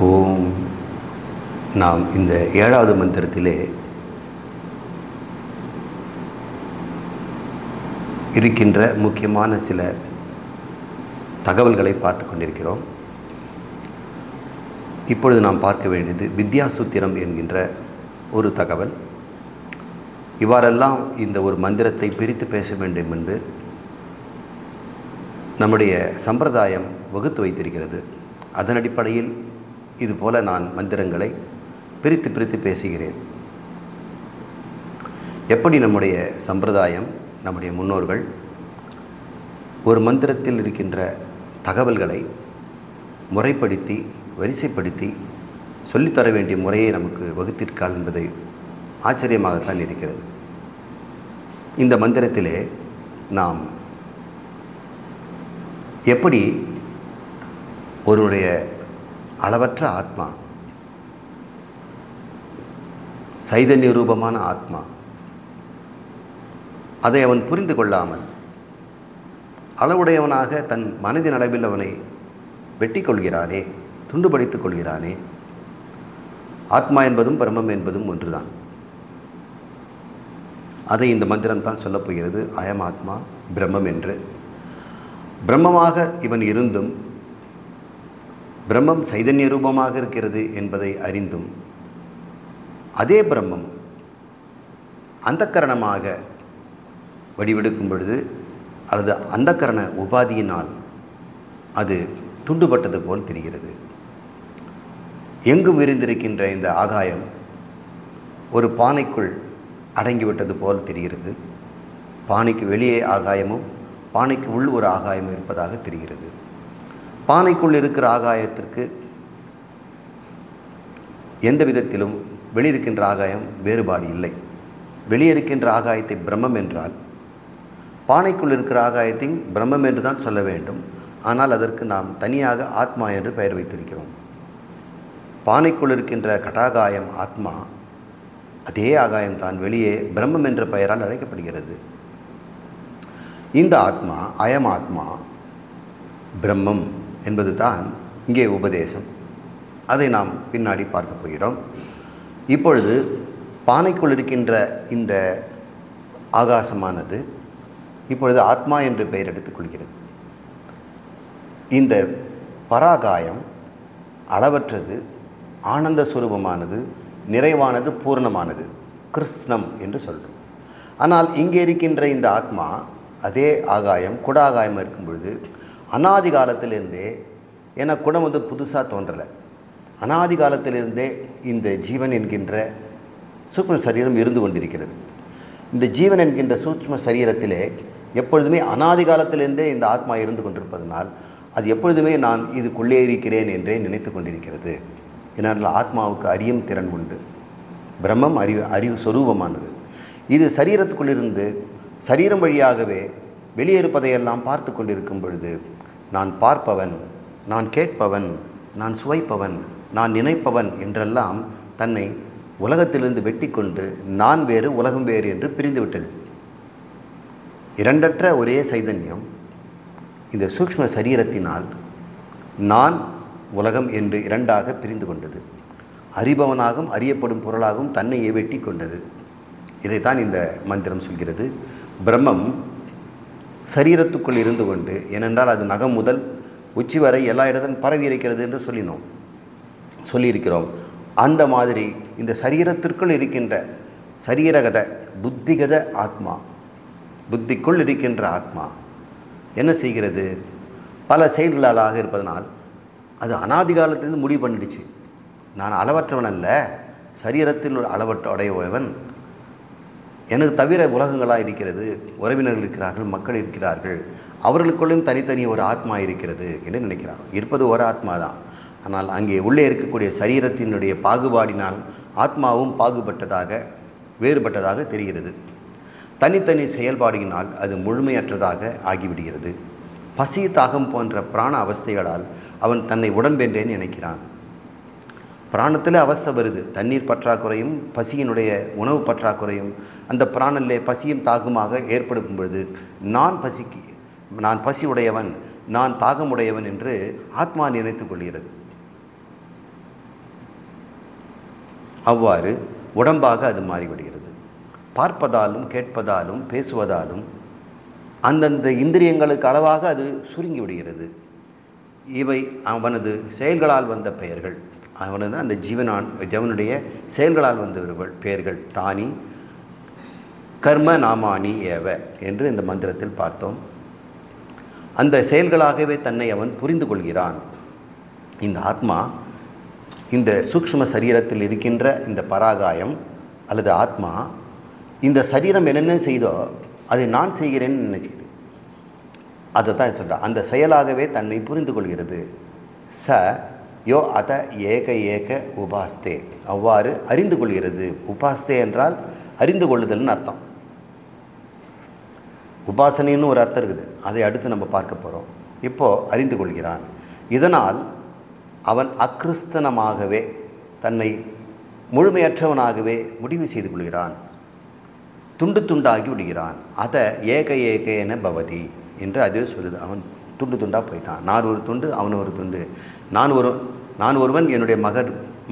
ஓம். நாம் இந்த 7வது மந்திரத்திலே இருக்கின்ற முக்கியமான சில தகவல்களை பார்த்து கொண்டிருக்கிறோம். இப்பொழுது நாம் பார்க்க வேண்டியது வித்யாசூத்திரம் என்கின்ற ஒரு தகவல். இவ்வாறெல்லாம் இந்த ஒரு மந்திரத்தை பிரித்து பேச வேண்டும் என்று நம்முடைய சம்பிரதாயம் வகுத்து வைத்திருக்கிறது. அதன் அடிப்படையில் இதுபோல நான் மந்திரங்களை பிரித்து பேசுகிறேன். எப்படி நம்முடைய சம்பிரதாயம், நம்முடைய முன்னோர்கள் ஒரு மந்திரத்தில் இருக்கின்ற தகவல்களை முறைப்படுத்தி வரிசைப்படுத்தி சொல்லித்தர வேண்டிய முறையை நமக்கு வகுத்திருக்காள் என்பதை ஆச்சரியமாகத்தான் இருக்கிறது. இந்த மந்திரத்திலே நாம் எப்படி ஒருவருடைய அளவற்ற ஆத்மா, சைதன்ய ரூபமான ஆத்மா, அதை அவன் புரிந்து கொள்ளாமல் அளவுடையவனாக தன் மனதின் அளவில் அவனை வெட்டி கொள்கிறானே, துண்டுபடித்துக் கொள்கிறானே. ஆத்மா என்பதும் பிரம்மம் என்பதும் ஒன்றுதான். அதை இந்த மந்திரம் தான் சொல்லப் போகிறது. அயம் ஆத்மா பிரம்மம் என்று. பிரம்மமாக இவன் இருந்தும் பிரம்மம் சைதன்ய ரூபமாக இருக்கிறது என்பதை அறிந்தும் அதே பிரம்மம் அந்தக்கரணமாக வடிவெடுக்கும் பொழுது அல்லது அந்தக்கரண உபாதியினால் அது துண்டுபட்டது போல் தெரிகிறது. எங்கும் விரிந்திருக்கின்ற இந்த ஆகாயம் ஒரு பானைக்குள் அடங்கிவிட்டது போல் தெரிகிறது. பானைக்கு வெளியே ஆகாயமும் பானைக்கு உள் ஒரு ஆகாயம் இருப்பதாக தெரிகிறது. பானைக்குள் இருக்கிற ஆகாயத்திற்கு எந்த விதத்திலும் வெளியிருக்கின்ற ஆகாயம் வேறுபாடு இல்லை. வெளியே இருக்கின்ற ஆகாயத்தை பிரம்மம் என்றால் பானைக்குள் இருக்கிற ஆகாயத்தை பிரம்மம் என்று தான் சொல்ல வேண்டும். ஆனால் அதற்கு நாம் தனியாக ஆத்மா என்று பெயர் வைத்திருக்கிறோம். பானைக்குள் இருக்கின்ற கடாகாயம் ஆத்மா, அதே ஆகாயம்தான் வெளியே பிரம்மம் என்ற பெயரால் அழைக்கப்படுகிறது. இந்த ஆத்மா, அயம் ஆத்மா பிரம்மம் என்பது தான் இங்கே உபதேசம். அதை நாம் பின்னாடி பார்க்க போகிறோம். இப்பொழுது பானைக்குள் இருக்கின்ற இந்த ஆகாசமானது இப்பொழுது ஆத்மா என்று பெயர் எடுத்துக்கொள்கிறது. இந்த பராகாயம் அளவற்றது, ஆனந்த சுரூபமானது, நிறைவானது, பூர்ணமானது, கிருஷ்ணம் என்று சொல்கிறோம். ஆனால் இங்கே இருக்கின்ற இந்த ஆத்மா, அதே ஆகாயம் குடாகாயம் இருக்கும் பொழுது அனாதி காலத்திலிருந்தே, ஏன்னா குடம் வந்து புதுசாக தோன்றலை, அனாதி காலத்திலிருந்தே இந்த ஜீவன் என்கின்ற சூக்ஷ்ம சரீரம் இருந்து கொண்டிருக்கிறது. இந்த ஜீவன் என்கின்ற சூக்ஷ்ம சரீரத்திலே எப்பொழுதுமே அனாதி காலத்திலிருந்தே இந்த ஆத்மா இருந்து கொண்டிருப்பதனால் அது எப்பொழுதுமே நான் இதுக்குள்ளே இருக்கிறேன் என்றே நினைத்து கொண்டிருக்கிறது. ஏனால் ஆத்மாவுக்கு அறியும் திறன் உண்டு. பிரம்மம் அறிவு சொரூபமானது. இது சரீரத்துக்குள்ளிருந்து சரீரம் வழியாகவே வெளியேறுப்பதையெல்லாம் பார்த்து கொண்டிருக்கும் பொழுது நான் பார்ப்பவன், நான் கேட்பவன், நான் சுவைப்பவன், நான் நினைப்பவன் என்றெல்லாம் தன்னை உலகத்திலிருந்து வெட்டி கொண்டு நான் வேறு உலகம் வேறு என்று பிரிந்துவிட்டது. இரண்டற்ற ஒரே சைதன்யம் இந்த சூக்ஷ்ம சரீரத்தினால் நான் உலகம் என்று இரண்டாக பிரிந்து கொண்டது. அறிபவனாகவும் அறியப்படும் பொருளாகவும் தன்னையே வெட்டி கொண்டது. இதைத்தான் இந்த மந்திரம் சொல்கிறது. பிரம்மம் சரீரத்துக்குள் இருந்து கொண்டு, ஏனென்றால் அது நகம் முதல் உச்சி வரை எல்லா இடத்திலும் பரவி இருக்கிறது என்று சொல்லியிருக்கிறோம். அந்த மாதிரி இந்த சரீரத்திற்குள் இருக்கின்ற சரீரகத புத்திகத ஆத்மா, புத்திக்குள் இருக்கின்ற ஆத்மா என்ன செய்கிறது? பல செயல்களாக இருப்பதனால் அது அனாதி காலத்திலிருந்து முடிவு பண்ணிடுச்சு. நான் அளவற்றவன் அல்ல, சரீரத்தில் ஒரு அளவற்ற உடையவன், எனக்கு தவிர உலகங்களாக இருக்கிறது, உறவினர்கள் இருக்கிறார்கள், மக்கள் இருக்கிறார்கள், அவர்களுக்குள்ளும் தனித்தனி ஒரு ஆத்மா இருக்கிறது என்று நினைக்கிறார். இருப்பது ஒரு ஆத்மா தான். ஆனால் அங்கே உள்ளே இருக்கக்கூடிய சரீரத்தினுடைய பாகுபாடினால் ஆத்மாவும் பாகுபட்டதாக வேறுபட்டதாக தெரிகிறது. தனித்தனி செயல்பாடினால் அது முழுமையற்றதாக ஆகிவிடுகிறது. பசி தாகம் போன்ற பிராண அவஸ்தைகளால் அவன் தன்னை உடம்பென்றே நினைக்கிறான். பிராணத்தில் அவஸ்தை வருது. தண்ணீர் பற்றாக்குறையும் பசியினுடைய உணவு பற்றாக்குறையும் அந்த பிராணனிலே பசியும் தாகமாக ஏற்படும் பொழுது நான் பசி உடையவன், நான் தாகமுடையவன் என்று ஆத்மா நினைத்து கொள்கிறது. அவ்வாறு உடம்பாக அது மாறிவிடுகிறது. பார்ப்பதாலும் கேட்பதாலும் பேசுவதாலும் அந்தந்த இந்திரியங்களுக்கு அளவாக அது சுருங்கி விடுகிறது. இவை அவனது செயல்களால் வந்த பெயர்கள். அவனது அந்த ஜீவனுடைய செயல்களால் வந்த பெயர்கள் தானி கர்ம நாமானி ஏவ என்று இந்த மந்திரத்தில் பார்த்தோம். அந்த செயல்களாகவே தன்னை அவன் புரிந்து கொள்கிறான். இந்த ஆத்மா இந்த சூக்ஷ்ம சரீரத்தில் இருக்கின்ற இந்த பராகாயம் அல்லது ஆத்மா இந்த சரீரம் என்னென்ன செய்தோ அதை நான் செய்கிறேன்னு நினைச்சிது. அதை தான் சொல்கிறேன். அந்த செயலாகவே தன்னை புரிந்து கொள்கிறது. ச யோ அத ஏக ஏக உபாஸ்தே, அவ்வாறு அறிந்து கொள்கிறது. உபாஸ்தே என்றால் அறிந்து கொள்ளுதல்னு அர்த்தம். உபாசனைன்னு ஒரு அர்த்தம் இருக்குது, அதை அடுத்து நம்ம பார்க்க போகிறோம். இப்போது அறிந்து கொள்கிறான். இதனால் அவன் அக்கிறிஸ்தனமாகவே தன்னை முழுமையற்றவனாகவே முடிவு செய்து கொள்கிறான். துண்டு துண்டாகி விடுகிறான். அதை ஏக ஏகேன பவதி என்று அதுவே சொல்லுது. அவன் துண்டு துண்டாக போயிட்டான். நான் ஒரு துண்டு, அவன் ஒரு துண்டு. நான் ஒருவன், என்னுடைய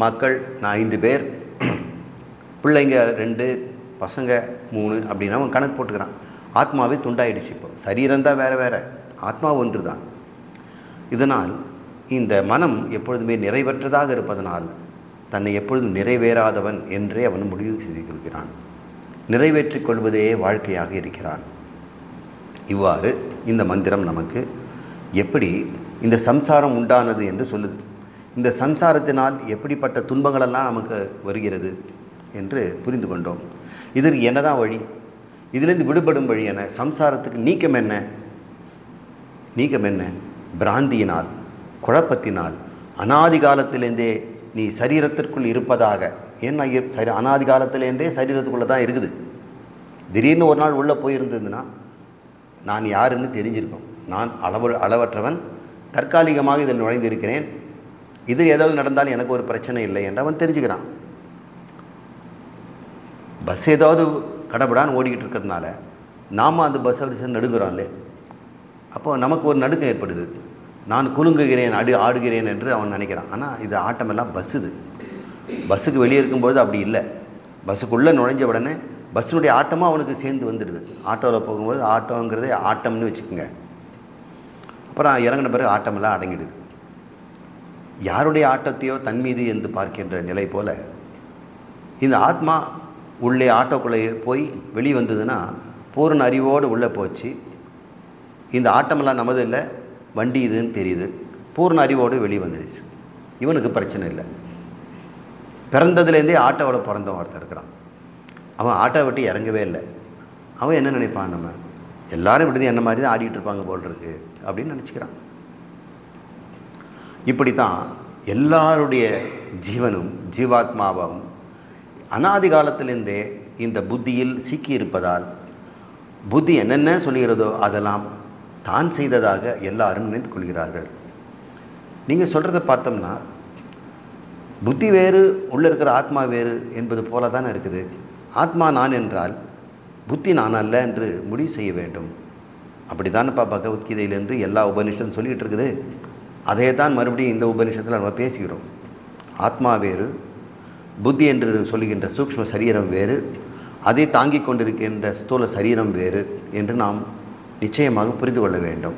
மக்கள் நான் 5 பேர், பிள்ளைங்க 2, பசங்க 3 அப்படின்னு அவன் கணக்கு போட்டுக்கிறான். ஆத்மாவே துண்டாயிடுச்சு. இப்போ சரீரம் தான் வேறு வேறு, ஆத்மா ஒன்று தான். இதனால் இந்த மனம் எப்பொழுதுமே நிறைவற்றதாக இருப்பதனால் தன்னை எப்பொழுதும் நிறைவேறாதவன் என்றே அவன் முடிவு செய்து கொள்கிறான். நிறைவேற்றிக் கொள்வதே வாழ்க்கையாக இருக்கிறான். இவ்வாறு இந்த மந்திரம் நமக்கு எப்படி இந்த சம்சாரம் உண்டானது என்று சொல்லுது. இந்த சம்சாரத்தினால் எப்படிப்பட்ட துன்பங்களெல்லாம் நமக்கு வருகிறது என்று புரிந்து கொண்டோம். இதற்கு என்னதான் வழி? இதிலிருந்து விடுபடும் வழி என்ன? சம்சாரத்துக்கு நீக்கம் என்ன? நீக்கம் என்ன? பிராந்தியினால், குழப்பத்தினால், அனாதி காலத்திலேருந்தே நீ சரீரத்திற்குள் இருப்பதாக. ஏன்னா அனாதி காலத்திலேருந்தே சரீரத்துக்குள்ளே தான் இருக்குது. திடீர்னு ஒரு நாள் உள்ளே போயிருந்ததுன்னா நான் யாருன்னு தெரிஞ்சிருக்கும். நான் அளவற்றவன், தற்காலிகமாக இதில் நுழைந்திருக்கிறேன், இது ஏதாவது நடந்தாலும் எனக்கு ஒரு பிரச்சனை இல்லை என்று அவன் தெரிஞ்சுக்கிறான். பஸ் ஏதாவது கடப்படான்னு ஓடிக்கிட்டு இருக்கிறதுனால நாம் அந்த பஸ்ஸை வச்சு நடுங்குறோம்லே. அப்போது நமக்கு ஒரு நடுக்கம் ஏற்படுது. நான் குலுங்குகிறேன், ஆடுகிறேன் என்று அவன் நினைக்கிறான். ஆனால் இது ஆட்டமெல்லாம் பஸ்ஸுது. பஸ்ஸுக்கு வெளியே இருக்கும்பொழுது அப்படி இல்லை. பஸ்ஸுக்குள்ளே நுழைஞ்ச உடனே பஸ்ஸினுடைய ஆட்டமாக அவனுக்கு சேர்ந்து வந்துடுது. ஆட்டோவில் போகும்போது ஆட்டோங்கிறதே ஆட்டம்னு வச்சுக்கோங்க. அப்புறம் இறங்கின பிறகு ஆட்டமெல்லாம் அடங்கிடுது. யாருடைய ஆட்டத்தையோ தன் மீது என்று பார்க்கின்ற நிலை போல் இந்த ஆத்மா உள்ளே ஆட்டோக்குள்ளே போய் வெளியே வந்ததுன்னா பூர்ண அறிவோடு உள்ளே போச்சு. இந்த ஆட்டமெல்லாம் நமது இல்லை, வண்டி இதுன்னு தெரியுது. பூர்ண அறிவோடு வெளியே வந்துடுச்சு. இவனுக்கு பிரச்சனை இல்லை. பிறந்ததுலேருந்தே ஆட்டோவோட பிறந்தவன் ஒருத்தர் இருக்கிறான். அவன் ஆட்டோ விட்டு இறங்கவே இல்லை. அவன் என்ன நினைப்பான்? நம்ம எல்லாரும் விடுது என்ன மாதிரி தான் ஆடிக்கிட்டு இருப்பாங்க போல் இருக்கு அப்படின்னு நினச்சிக்கிறான். இப்படி தான் எல்லாருடைய ஜீவனும் ஜீவாத்மாவும் அனாதி காலத்திலேருந்தே இந்த புத்தியில் சிக்கி இருப்பதால் புத்தி என்னென்ன சொல்கிறதோ அதெல்லாம் தான் செய்ததாக எல்லாரும் நினைத்து கொள்கிறார்கள். நீங்கள் சொல்கிறத பார்த்தோம்னா புத்தி வேறு, உள்ளே இருக்கிற ஆத்மா வேறு என்பது போல தானே இருக்குது. ஆத்மா நான் என்றால் புத்தி நான் அல்ல என்று முடிவு செய்ய வேண்டும். அப்படி தானேப்பா பகவத்கீதையிலேருந்து எல்லா உபநிஷத்தும் சொல்லிகிட்டு இருக்குது. அதே தான் மறுபடியும் இந்த உபநிஷத்தில் நம்ம பேசுகிறோம். ஆத்மா வேறு, புத்தி என்று சொல்லுகின்ற சூக்ஷ்ம சரீரம் வேறு, அதை தாங்கிக் கொண்டிருக்கின்ற ஸ்தூல சரீரம் வேறு என்று நாம் நிச்சயமாக புரிந்து கொள்ள வேண்டும்.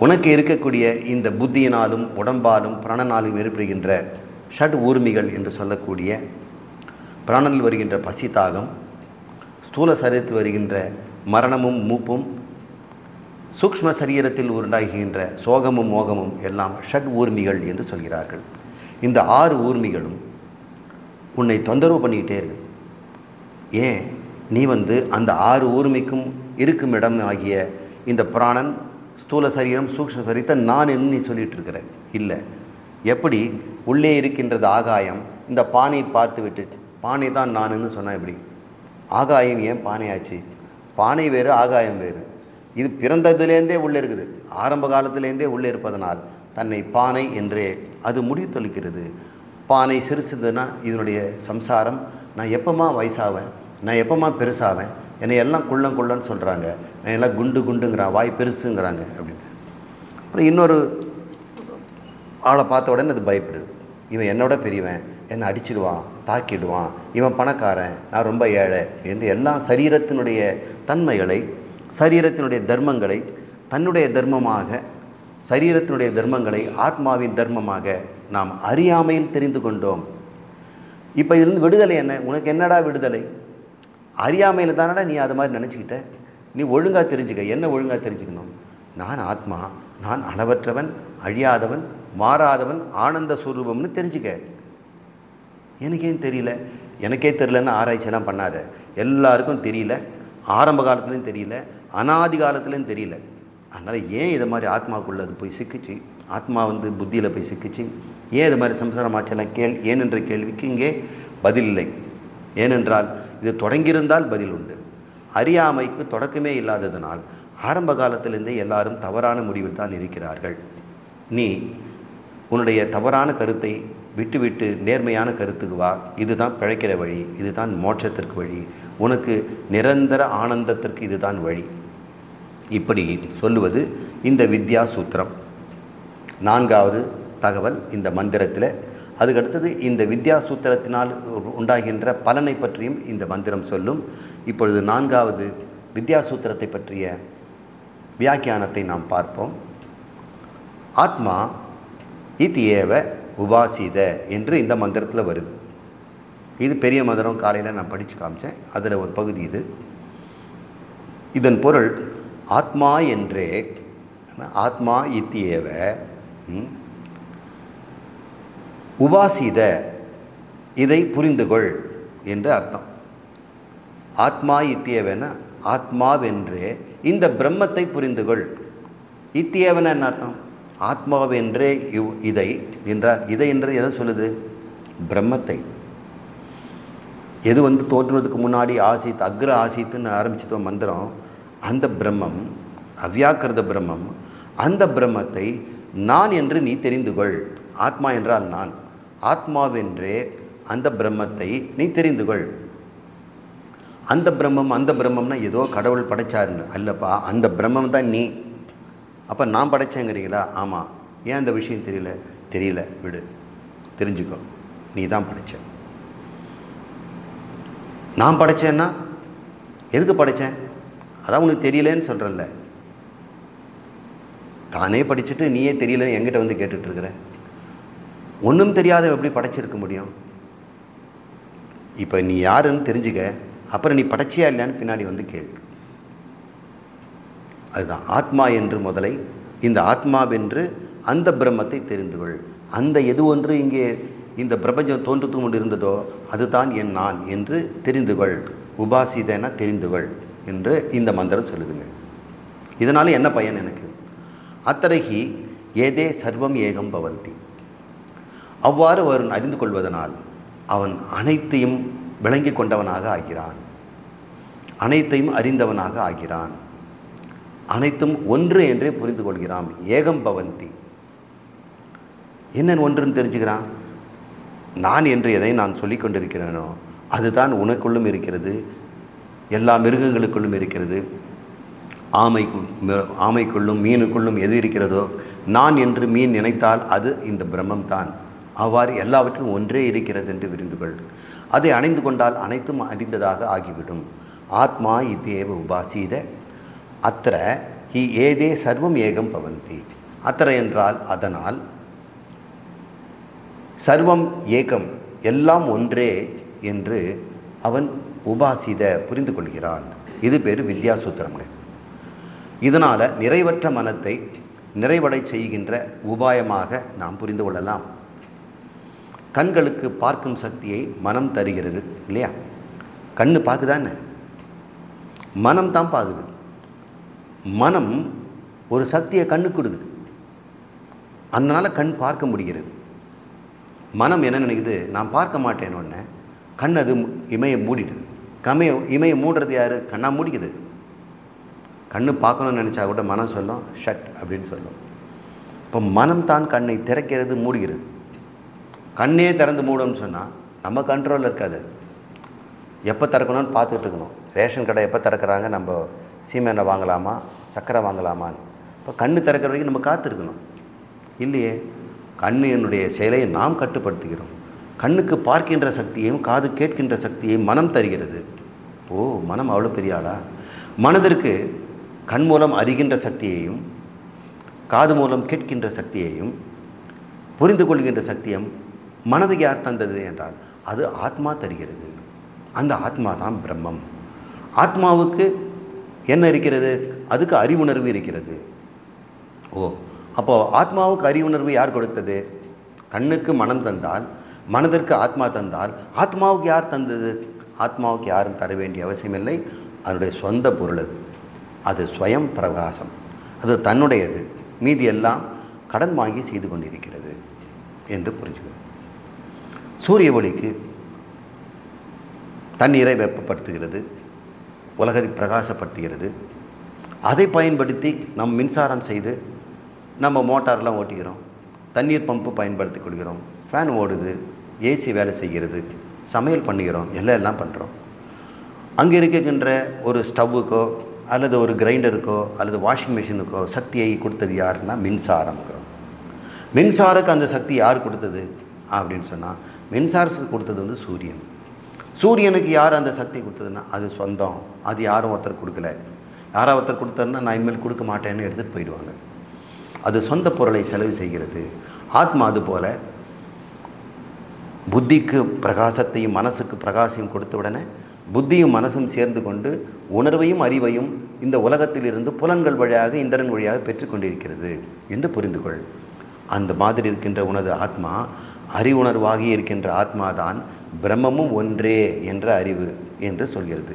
உனக்கு இருக்கக்கூடிய இந்த புத்தியினாலும் உடம்பாலும் பிராணனாலும் ஏற்படுகின்ற ஷட் ஊர்மிகள் என்று சொல்லக்கூடிய பிராணனில் வருகின்ற பசி தாகம், ஸ்தூல சரீரத்தில் வருகின்ற மரணமும் மூப்பும், சூக்ஷ்ம சரீரத்தில் உண்டாகின்ற சோகமும் மோகமும் எல்லாம் ஷட் ஊர்மிகள் என்று சொல்கிறார்கள். இந்த 6 ஊர்மிகளும் உன்னை தொந்தரவு பண்ணிக்கிட்டே இருக்கு. ஏன் நீ அந்த 6 ஊர்மிக்கும் இருக்கும் இடம் ஆகிய இந்த பிராணன், ஸ்தூல சரீரம், சூக்ஷ்ம சரீரத்தை நான் என்ன நீ சொல்லிகிட்டு இருக்கிற? இல்லை. எப்படி உள்ளே இருக்கின்றது ஆகாயம், இந்த பானையை பார்த்து விட்டு பானை தான் நானுன்னு சொன்னால் எப்படி? ஆகாயம் ஏன் பானையாச்சு? பானை வேறு, ஆகாயம் வேறு. இது பிறந்ததுலேருந்தே உள்ளே இருக்குது. ஆரம்ப காலத்திலேருந்தே உள்ளே இருப்பதனால் தன்னை பானை என்றே அது முடிவு தொழிக்கிறது. பானை சிறுசுதுன்னா இதனுடைய சம்சாரம், நான் எப்போமா வயசாவேன், நான் எப்போமா பெருசாவேன், என்னை எல்லாம் குள்ளன்னு சொல்கிறாங்க, நான் எல்லாம் குண்டுங்கிறான், வாய் பெருசுங்கிறாங்க அப்படின்னு. அப்புறம் இன்னொரு ஆளை பார்த்த உடனே அது பயப்படுது. இவன் என்னோட பெரியவன், என்னை அடிச்சிடுவான், தாக்கிடுவான், இவன் பணக்காரன், நான் ரொம்ப ஏழை என்று எல்லாம் சரீரத்தினுடைய தன்மைகளை, சரீரத்தினுடைய தர்மங்களை தன்னுடைய தர்மமாக, சரீரத்தினுடைய தர்மங்களை ஆத்மாவின் தர்மமாக நாம் அறியாமையில் தெரிந்து கொண்டோம். இப்போ இதிலிருந்து விடுதலை என்ன? உனக்கு என்னடா விடுதலை? அறியாமையில் தானடா நீ அது மாதிரி நினச்சிக்கிட்ட. நீ ஒழுங்காக தெரிஞ்சுக்க. என்ன ஒழுங்காக தெரிஞ்சுக்கணும்? நான் ஆத்மா, நான் அளவற்றவன், அழியாதவன், மாறாதவன், ஆனந்த ஸ்வரூபம்னு தெரிஞ்சுக்க. எனக்கேன் தெரியல. எனக்கே தெரியலன்னு ஆராய்ச்சியெல்லாம் பண்ணாத. எல்லாருக்கும் தெரியல, ஆரம்ப காலத்துலேயும் தெரியல, அனாதி காலத்துலேயும் தெரியல. அதனால் ஏன் இதை மாதிரி ஆத்மாவுக்குள்ளே அது போய் சிக்கிச்சு, ஆத்மா புத்தியில் போய் சிக்கிச்சு, ஏன் இது மாதிரி சம்சாரமாச்செல்லாம் ஏன் என்ற கேள்விக்கு இங்கே பதில் இல்லை. ஏனென்றால் இது தொடங்கியிருந்தால் பதில் உண்டு. அறியாமைக்கு தொடக்கமே இல்லாததனால் ஆரம்ப காலத்திலிருந்தே எல்லாரும் தவறான முடிவில் தான் இருக்கிறார்கள். நீ உன்னுடைய தவறான கருத்தை விட்டுவிட்டு நேர்மையான கருத்துக்கு வா. இதுதான் பிழைக்கிற வழி, இதுதான் மோட்சத்திற்கு வழி, உனக்கு நிரந்தர ஆனந்தத்திற்கு இதுதான் வழி. இப்படி சொல்லுவது இந்த வித்யா சூத்திரம். 4வது தகவல் இந்த மந்திரத்தில். அதுக்கடுத்தது இந்த வித்யா சூத்திரத்தினால் உண்டாகின்ற பலனை பற்றியும் இந்த மந்திரம் சொல்லும். இப்பொழுது 4வது வித்யா சூத்திரத்தை பற்றிய வியாக்கியானத்தை நாம் பார்ப்போம். ஆத்மா இத்தியேவ உபாசித என்று இந்த மந்திரத்தில் வருது. இது பெரிய மந்திரம், காலையில் நான் படித்து காமிச்சேன், அதில் ஒரு பகுதி இது. இதன் பொருள் ஆத்மா என்றே, ஆத்மா இத்தியேவ உபாசித, இதை புரிந்துகொள் என்று அர்த்தம். ஆத்மா இத்தியேவன ஆத்மாவென்றே இந்த பிரம்மத்தை புரிந்துகொள். இத்தியேவன என்ன அர்த்தம்? ஆத்மாவென்றே இதை என்றார். இதை என்றது எதை சொல்லுது? பிரம்மத்தை. எது தோற்றுவதற்கு முன்னாடி ஆசித், அக்ர ஆசித்துன்னு ஆரம்பிச்சதோ மந்திரம், அந்த பிரம்மம், அவ்யாக்கிருத பிரம்மம், அந்த பிரம்மத்தை நான் என்று நீ தெரிந்துகொள். ஆத்மா என்றால் நான். ஆத்மாவென்றே அந்த பிரம்மத்தை நீ தெரிந்துகொள். அந்த பிரம்மம், அந்த பிரம்மம்னா ஏதோ கடவுள் படைச்சாருன்னு அல்லப்பா, அந்த பிரம்மம் தான் நீ. அப்போ நான் படைச்சேங்கிறீங்களா? ஆமாம். ஏன் அந்த விஷயம் தெரியல, விடு, தெரிஞ்சுக்கோ, நீ தான் படைச்ச. நான் படைச்சேன்னா எதுக்கு படைத்தேன்? அதான் உனக்கு தெரியலன்னு சொல்கிறல்ல. தானே படிச்சுட்டு நீயே தெரியலன்னு என்கிட்ட கேட்டுட்ருக்கிற. ஒன்றும் தெரியாத எப்படி படைச்சிருக்க முடியும்? இப்போ நீ யாருன்னு தெரிஞ்சுக்க, அப்புறம் நீ படைச்சியா இல்லையான்னு பின்னாடி கேள்வி. அதுதான் ஆத்மா என்று முதலை, இந்த ஆத்மாவென்று அந்த பிரம்மத்தை தெரிந்து கொள். அந்த எது ஒன்று இங்கே இந்த பிரபஞ்சம் தோன்றுத்து கொண்டு இருந்ததோ அதுதான் என் நான் என்று தெரிந்து கொள். உபாசிதன தெரிந்து கொள் என்று இந்த மந்திரம் சொல்லுதுங்க. இதனால் என்ன பயன் எனக்கு? அத்தரகி ஏதே சர்வம் ஏகம் பவந்தி. அவ்வாறு அவன் அறிந்து கொள்வதனால் அவன் அனைத்தையும் விளங்கி கொண்டவனாக ஆகிறான், அனைத்தையும் அறிந்தவனாக ஆகிறான், அனைத்தும் ஒன்று என்றே புரிந்து கொள்கிறான். ஏகம் பவந்தி. என்ன ஒன்றுன்னு தெரிஞ்சுக்கிறான்? நான் என்று எதை நான் சொல்லி கொண்டிருக்கிறேனோ அதுதான் உனக்குள்ளும் இருக்கிறது, எல்லா மிருகங்களுக்குள்ளும் இருக்கிறது. ஆமைக்குள்ளும் மீனுக்குள்ளும் எது இருக்கிறதோ, நான் என்று மீன் நினைத்தால் அது இந்த பிரம்மம் தான். அவ்வாறு எல்லாவற்றும் ஒன்றே இருக்கிறது என்று விரிந்து கொள். அதை அணைந்து கொண்டால் அனைத்தும் அறிந்ததாக ஆகிவிடும். ஆத்மா இத்தேவ உபாசீத அத்திர ஹி ஏதே சர்வம் ஏகம் பவந்தி. அத்திர என்றால் அதனால், சர்வம் ஏகம் எல்லாம் ஒன்றே என்று அவன் உபாசித புரிந்து கொள்கிறான். இது பேர் வித்யாசூத்திரங்கள். இதனால் நிறைவற்ற மனத்தை நிறைவடை செய்கின்ற உபாயமாக நாம் புரிந்து கொள்ளலாம். கண்களுக்கு பார்க்கும் சக்தியை மனம் தருகிறது இல்லையா? கண்ணு பார்க்குதானே, மனம் தான் பார்க்குது. மனம் ஒரு சக்தியை கண்ணுக்கு கொடுக்குது, அதனால் கண் பார்க்க முடிகிறது. மனம் என்ன நினைக்குது? நான் பார்க்க மாட்டேன்னு ஒன்று கண் அது இமையை மூடிடுது. இமையை மூடுறது யார்? கண்ணா மூடிக்குது. கண்ணு பார்க்கணும்னு நினச்சா கூட மனம் சொல்லும் ஷட் அப்படின்னு சொல்லும். இப்போ மனம் தான் கண்ணை திறக்கிறது, மூடுகிறது. கண்ணே திறந்து மூடும்னு சொன்னால் நம்ம கண்ட்ரோலில் இருக்காது. எப்போ திறக்கணும்னு பார்த்துட்டு இருக்கணும். ரேஷன் கடை எப்போ திறக்கிறாங்க, நம்ம சீமெண்ணெய் வாங்கலாமா, சர்க்கரை வாங்கலாமான்னு. இப்போ கண்ணு திறக்கிற வரைக்கும் நம்ம காத்திருக்கணும் இல்லையே. கண்ணினுடைய செயலை நாம் கட்டுப்படுத்துகிறோம். கண்ணுக்கு பார்க்கின்ற சக்தியையும் காது கேட்கின்ற சக்தியையும் மனம் தருகிறது. ஓ, மனம் அவ்வளோ பெரிய ஆளா? மனதிற்கு கண் மூலம் அறிகின்ற சக்தியையும் காது மூலம் கேட்கின்ற சக்தியையும் புரிந்து கொள்கின்ற சக்தியும் மனதுக்கு யார் தந்தது என்றால் அது ஆத்மா தருகிறது. அந்த ஆத்மா தான் பிரம்மம். ஆத்மாவுக்கு என்ன இருக்கிறது? அதுக்கு அறிவுணர்வு இருக்கிறது. ஓ, அப்போது ஆத்மாவுக்கு அறிவுணர்வு யார் கொடுத்தது? கண்ணுக்கு மனம் தந்தால், மனதிற்கு ஆத்மா தந்தால், ஆத்மாவுக்கு யார் தந்தது? ஆத்மாவுக்கு யாரும் தர வேண்டிய அவசியமில்லை. அதனுடைய சொந்த பொருள் அது. அது ஸ்வயம் பிரகாசம். அது தன்னுடையது. மீதி எல்லாம் கடன் வாங்கி செய்து கொண்டிருக்கிறது என்று புரிஞ்சுக்கணும். சூரிய ஒளிக்கு தண்ணீரை வெப்பப்படுத்துகிறது, உலகத்தை பிரகாசப்படுத்துகிறது. அதை பயன்படுத்தி நம் மின்சாரம் செய்து நம்ம மோட்டார்லாம் ஓட்டிக்கிறோம், தண்ணீர் பம்பு பயன்படுத்தி கொள்கிறோம், ஃபேன் ஓடுது, ஏசி வேலை செய்கிறது, சமையல் பண்ணுகிறோம், எல்லாம் பண்ணுறோம். அங்கே இருக்கின்ற ஒரு ஸ்டவ்வுக்கோ அல்லது ஒரு கிரைண்டருக்கோ அல்லது வாஷிங் மிஷினுக்கோ சக்தியை கொடுத்தது யாருன்னா மின்சாரம்ங்கிறோம். மின்சாரக்கு அந்த சக்தி யார் கொடுத்தது அப்படின்னு சொன்னால் மின்சாரத்துக்கு கொடுத்தது வந்து சூரியன். சூரியனுக்கு யார் அந்த சக்தி கொடுத்ததுன்னா அது சொந்தம். அது யாரும் ஒருத்தர் கொடுக்கல. யாராவது ஒருத்தர் கொடுத்தாருன்னா நான் இனிமேல் கொடுக்க மாட்டேன்னு எடுத்துகிட்டு போயிடுவாங்க. அது சொந்த பொருளை செலவு செய்கிறது. ஆத்மா அதுபோல் புத்திக்கு பிரகாசத்தையும் மனசுக்கு பிரகாசையும் கொடுத்த உடனே புத்தியும் மனசும் சேர்ந்து கொண்டு உணர்வையும் அறிவையும் இந்த உலகத்திலிருந்து புலன்கள் வழியாக இந்திரன் வழியாக பெற்றுக்கொண்டிருக்கிறது என்று புரிந்து கொள். அந்த மாதிரி இருக்கின்ற உனது ஆத்மா அறிவுணர்வாகி இருக்கின்ற ஆத்மாதான் பிரம்மமும் ஒன்றே என்ற அறிவு என்று சொல்கிறது.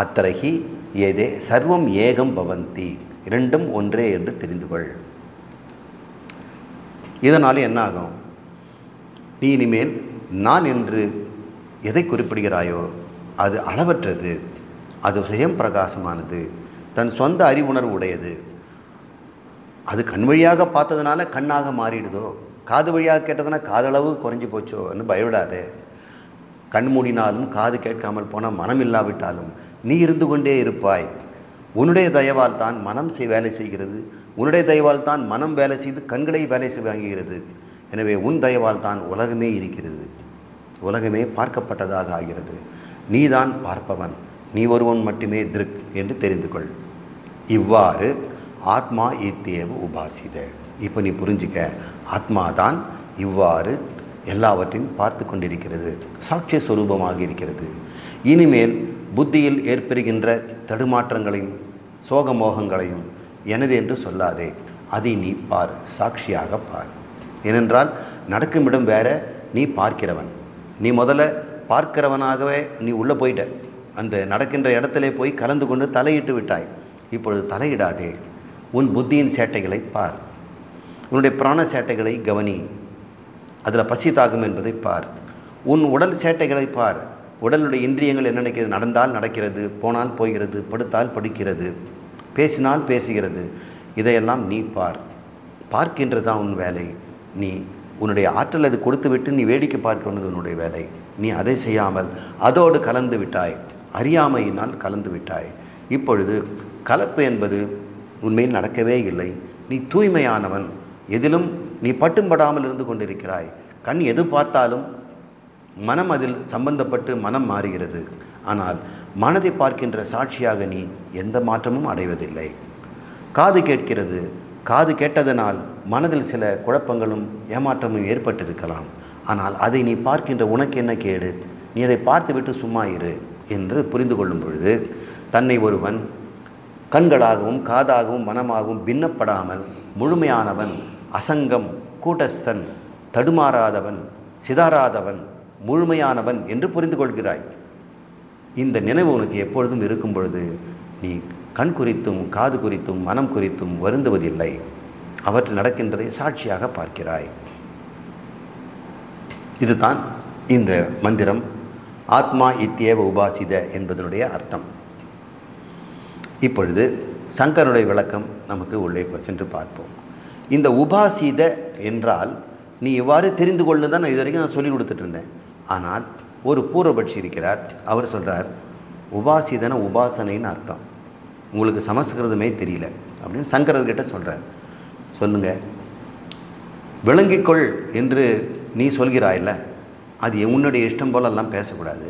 அத்தரகி ஏதே சர்வம் ஏகம் பவந்தி, இரண்டும் ஒன்றே என்று தெரிந்து கொள். இதனால் என்ன ஆகும்? நீ இனிமேல் நான் என்று எதை குறிப்பிடுகிறாயோ அது அளவற்றது, அது சுயம் பிரகாசமானது, தன் சொந்த அறிவுணர்வு உடையது. அது கண் வழியாக பார்த்ததுனால கண்ணாக மாறிடுதோ, காது வழியாக கேட்டதுனா காதளவு குறைஞ்சி போச்சோன்னு பயவிடாதே. கண் மூடினாலும் காது கேட்காமல் போனால் மனம் இல்லாவிட்டாலும் நீ இருந்து கொண்டே இருப்பாய். உன்னுடைய தயவால் தான் மனம் வேலை செய்கிறது. உன்னுடைய தயவால் தான் மனம் வேலை செய்து கண்களை வேலை வாங்குகிறது. எனவே உன் தயவால் தான் உலகமே இருக்கிறது. உலகமே பார்க்கப்பட்டதாக ஆகிறது. நீதான் பார்ப்பவன், நீ ஒருவன் மட்டுமே திருக் என்று தெரிந்து கொள். இவ்வாறு ஆத்மா இத்தேவ உபாசித. இப்போ நீ புரிஞ்சிக்க, ஆத்மாதான் இவ்வாறு எல்லாவற்றையும் பார்த்து கொண்டிருக்கிறது, சாட்சிய சுரூபமாக இருக்கிறது. இனிமேல் புத்தியில் ஏற்படுகின்ற தடுமாற்றங்களையும் சோகமோகங்களையும் எனது என்று சொல்லாதே. அதை நீ பார், சாட்சியாக பார். ஏனென்றால் நடக்கும் இடம் வேற, நீ பார்க்கிறவன். நீ முதல்ல பார்க்கிறவனாகவே நீ உள்ளே போயிட்ட. அந்த நடக்கின்ற இடத்துல போய் கலந்து கொண்டு தலையிட்டு விட்டாய். இப்பொழுது தலையிடாதே. உன் புத்தியின் சேட்டைகளை பார். உன்னுடைய பிராண சேட்டைகளை கவனி. அதில் பசி தாகம் என்பதை பார். உன் உடல் சேட்டைகளை பார். உடலுடைய இந்திரியங்கள் என்ன நினைக்கிறது? நடந்தால் நடக்கிறது, போனால் போகிறது, படுத்தால் படுக்கிறது, பேசினால் பேசுகிறது. இதையெல்லாம் நீ பார். பார்க்கின்றது தான் உன் வேலை. நீ உன்னுடைய ஆற்றல் அது கொடுத்து விட்டு நீ வேடிக்கை பார்க்க வேண்டியது உன்னுடைய வேலை. நீ அதை செய்யாமல் அதோடு கலந்து விட்டாய், அறியாமையினால் கலந்து விட்டாய். இப்பொழுது கலப்பு என்பது உண்மையில் நடக்கவே இல்லை. நீ தூய்மையானவன். எதிலும் நீ பட்டும்படாமல் இருந்து கொண்டிருக்கிறாய். கண் எது பார்த்தாலும் மனம் அதில் சம்பந்தப்பட்டு மனம் மாறுகிறது. ஆனால் மனதை பார்க்கின்ற சாட்சியாக நீ எந்த மாற்றமும் அடைவதில்லை. காது கேட்கிறது. காது கேட்டதனால் மனதில் சில குழப்பங்களும் ஏமாற்றமும் ஏற்பட்டிருக்கலாம். ஆனால் அதை நீ பார்க்கின்ற உனக்கு என்ன கேடு? நீ அதை பார்த்துவிட்டு சும்மா இரு என்று புரிந்து கொள்ளும் பொழுது தன்னை ஒருவன் கண்களாகவும் காதாகவும் மனமாகவும் பின்னப்படாமல் முழுமையானவன், அசங்கம், கூட்டஸ்தன், தடுமாறாதவன், சிதாராதவன், முழுமையானவன் என்று புரிந்து கொள்கிறாய். இந்த நினைவு உனக்கு எப்பொழுதும் இருக்கும் பொழுது நீ கண் குறித்தும் காது குறித்தும் மனம் குறித்தும் வருந்துவதில்லை. அவற்றை நடக்கின்றதை சாட்சியாக பார்க்கிறாய். இதுதான் இந்த மந்திரம் ஆத்மா இத்தியேவ உபாசித என்பதனுடைய அர்த்தம். இப்பொழுது சங்கருடைய விளக்கம் நமக்கு உள்ளே சென்று பார்ப்போம். இந்த உபாசித என்றால் நீ இவ்வாறு தெரிந்து கொள்ளு தான் நான் இது வரைக்கும் நான் சொல்லி கொடுத்துட்டு இருந்தேன். ஆனால் ஒரு பூர்வபட்சி இருக்கிறார். அவர் சொல்கிறார், உபாசிதன உபாசனைன்னு அர்த்தம், உங்களுக்கு சமஸ்கிருதமே தெரியல அப்படின்னு சங்கரர்கிட்ட சொல்கிறார். சொல்லுங்கள், விளங்கிக்கொள் என்று நீ சொல்கிறாயில்ல, அது உன்னுடைய இஷ்டம் போலெல்லாம் பேசக்கூடாது.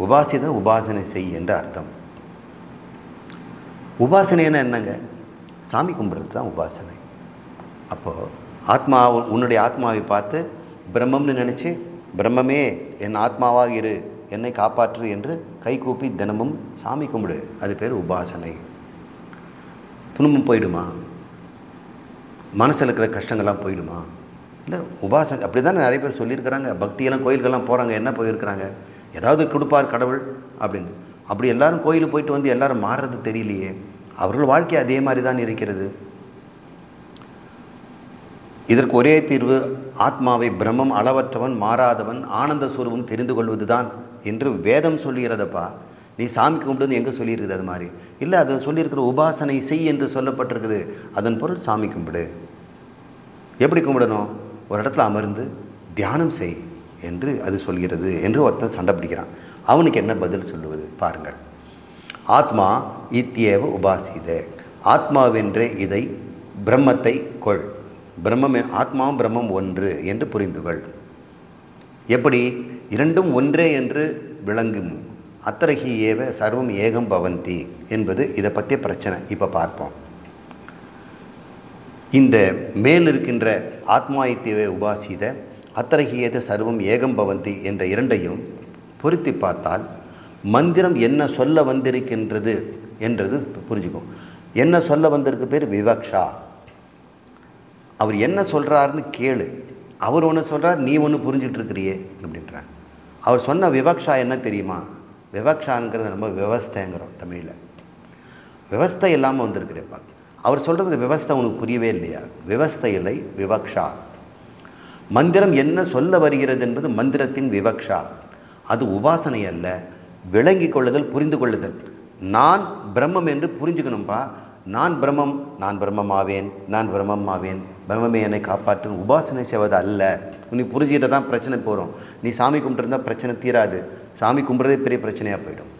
உபாசித உபாசனை செய் என்று அர்த்தம். உபாசனைன்னா என்னங்க? சாமி கும்பிட்றது தான் உபாசனை. அப்போது ஆத்மா, உன்னுடைய ஆத்மாவை பார்த்து பிரம்மம்னு நினச்சி, பிரம்மமே என் ஆத்மாவாக இரு, என்னை காப்பாற்று என்று கை கூப்பி தினமும் சாமி கும்பிடு. அது பேர் உபாசனை. துன்பம் போயிடுமா? மனசில் இருக்கிற கஷ்டங்கள்லாம் போயிடுமா? இல்லை, உபாசனை அப்படி தானே நிறைய பேர் சொல்லியிருக்கிறாங்க. பக்தியெல்லாம் கோயிலுக்கெல்லாம் போகிறாங்க, என்ன போயிருக்கிறாங்க, ஏதாவது கொடுப்பார் கடவுள் அப்படின்னு. அப்படி எல்லாரும் கோயிலுக்கு போயிட்டு வந்து எல்லாரும் மாறுறது தெரியலையே. அவர்கள் வாழ்க்கை அதே மாதிரி தான் இருக்கிறது. இதற்கு ஒரே தீர்வு ஆத்மாவை பிரம்மம், அளவற்றவன், மாறாதவன், ஆனந்த சுரூபம் தெரிந்து கொள்வது தான் என்று வேதம் சொல்லுகிறதப்பா. நீ சாமி கும்பிடுன்னு எங்கே சொல்லியிருக்குது? அது மாதிரி இல்லை, அது சொல்லியிருக்கிற உபாசனை செய் என்று சொல்லப்பட்டிருக்குது. அதன் பொருள் சாமி கும்பிடு. எப்படி கும்பிடணும்? ஒரு இடத்துல அமர்ந்து தியானம் செய் என்று அது சொல்கிறது என்று ஒருத்தன் சண்டை பிடிக்கிறான். அவனுக்கு என்ன பதில் சொல்லுவது பாருங்கள். ஆத்மா இத்தியேவ உபாசித, ஆத்மாவென்றே இதை பிரம்மத்தை கொள். பிரம்மம், ஆத்மாவும் பிரம்மம் ஒன்று என்று புரிந்துகள். எப்படி? இரண்டும் ஒன்றே என்று விளங்கும். அத்தரகி ஏவ சர்வம் ஏகம் பவந்தி என்பது இதை பற்றிய பிரச்சனை. இப்போ பார்ப்போம். இந்த மேல் இருக்கின்ற ஆத்மா இத்தியேவ உபாசித, அத்தரகி ஏத சர்வம் ஏகம் பவந்தி என்ற இரண்டையும் பொருத்தி பார்த்தால் மந்திரம் என்ன சொல்ல வந்திருக்கின்றது என்றது புரிஞ்சுக்கும். என்ன சொல்ல வந்திருக்கு பேர் விவக்ஷா. அவர் என்ன சொல்கிறாருன்னு கேளு. அவர் ஒன்று சொல்கிறார், நீ ஒன்று புரிஞ்சிட்டு இருக்கிறியே அப்படின்றார். அவர் சொன்ன விவக்ஷா என்ன தெரியுமா? விவக்ஷாங்கிறது நம்ம விவஸ்தைங்கிறோம் தமிழில். விவஸ்தை இல்லாமல் வந்திருக்கிறேப்பா. அவர் சொல்கிறது விவஸ்தை உனக்கு புரியவே இல்லையா? விவஸ்தை இல்லை, விவக்ஷா. மந்திரம் என்ன சொல்ல வருகிறது என்பது மந்திரத்தின் விவக்ஷா. அது உபாசனை அல்ல, விளங்கி கொள்ளுதல், புரிந்து கொள்ளுதல். நான் பிரம்மம் என்று புரிஞ்சுக்கணும்பா. நான் பிரம்மம், நான் பிரம்மமாவேன், நான் பிரம்மமாவேன், பிரம்மமே என்னை காப்பாற்றும் உபாசனை செய்வது அல்ல. நீ புரிஞ்சுக்கிட்ட தான் பிரச்சனை போகிறோம். நீ சாமி கும்பிட்டுருந்தால் பிரச்சனை தீராது. சாமி கும்பிட்றதே பெரிய பிரச்சனையாக போயிடும்.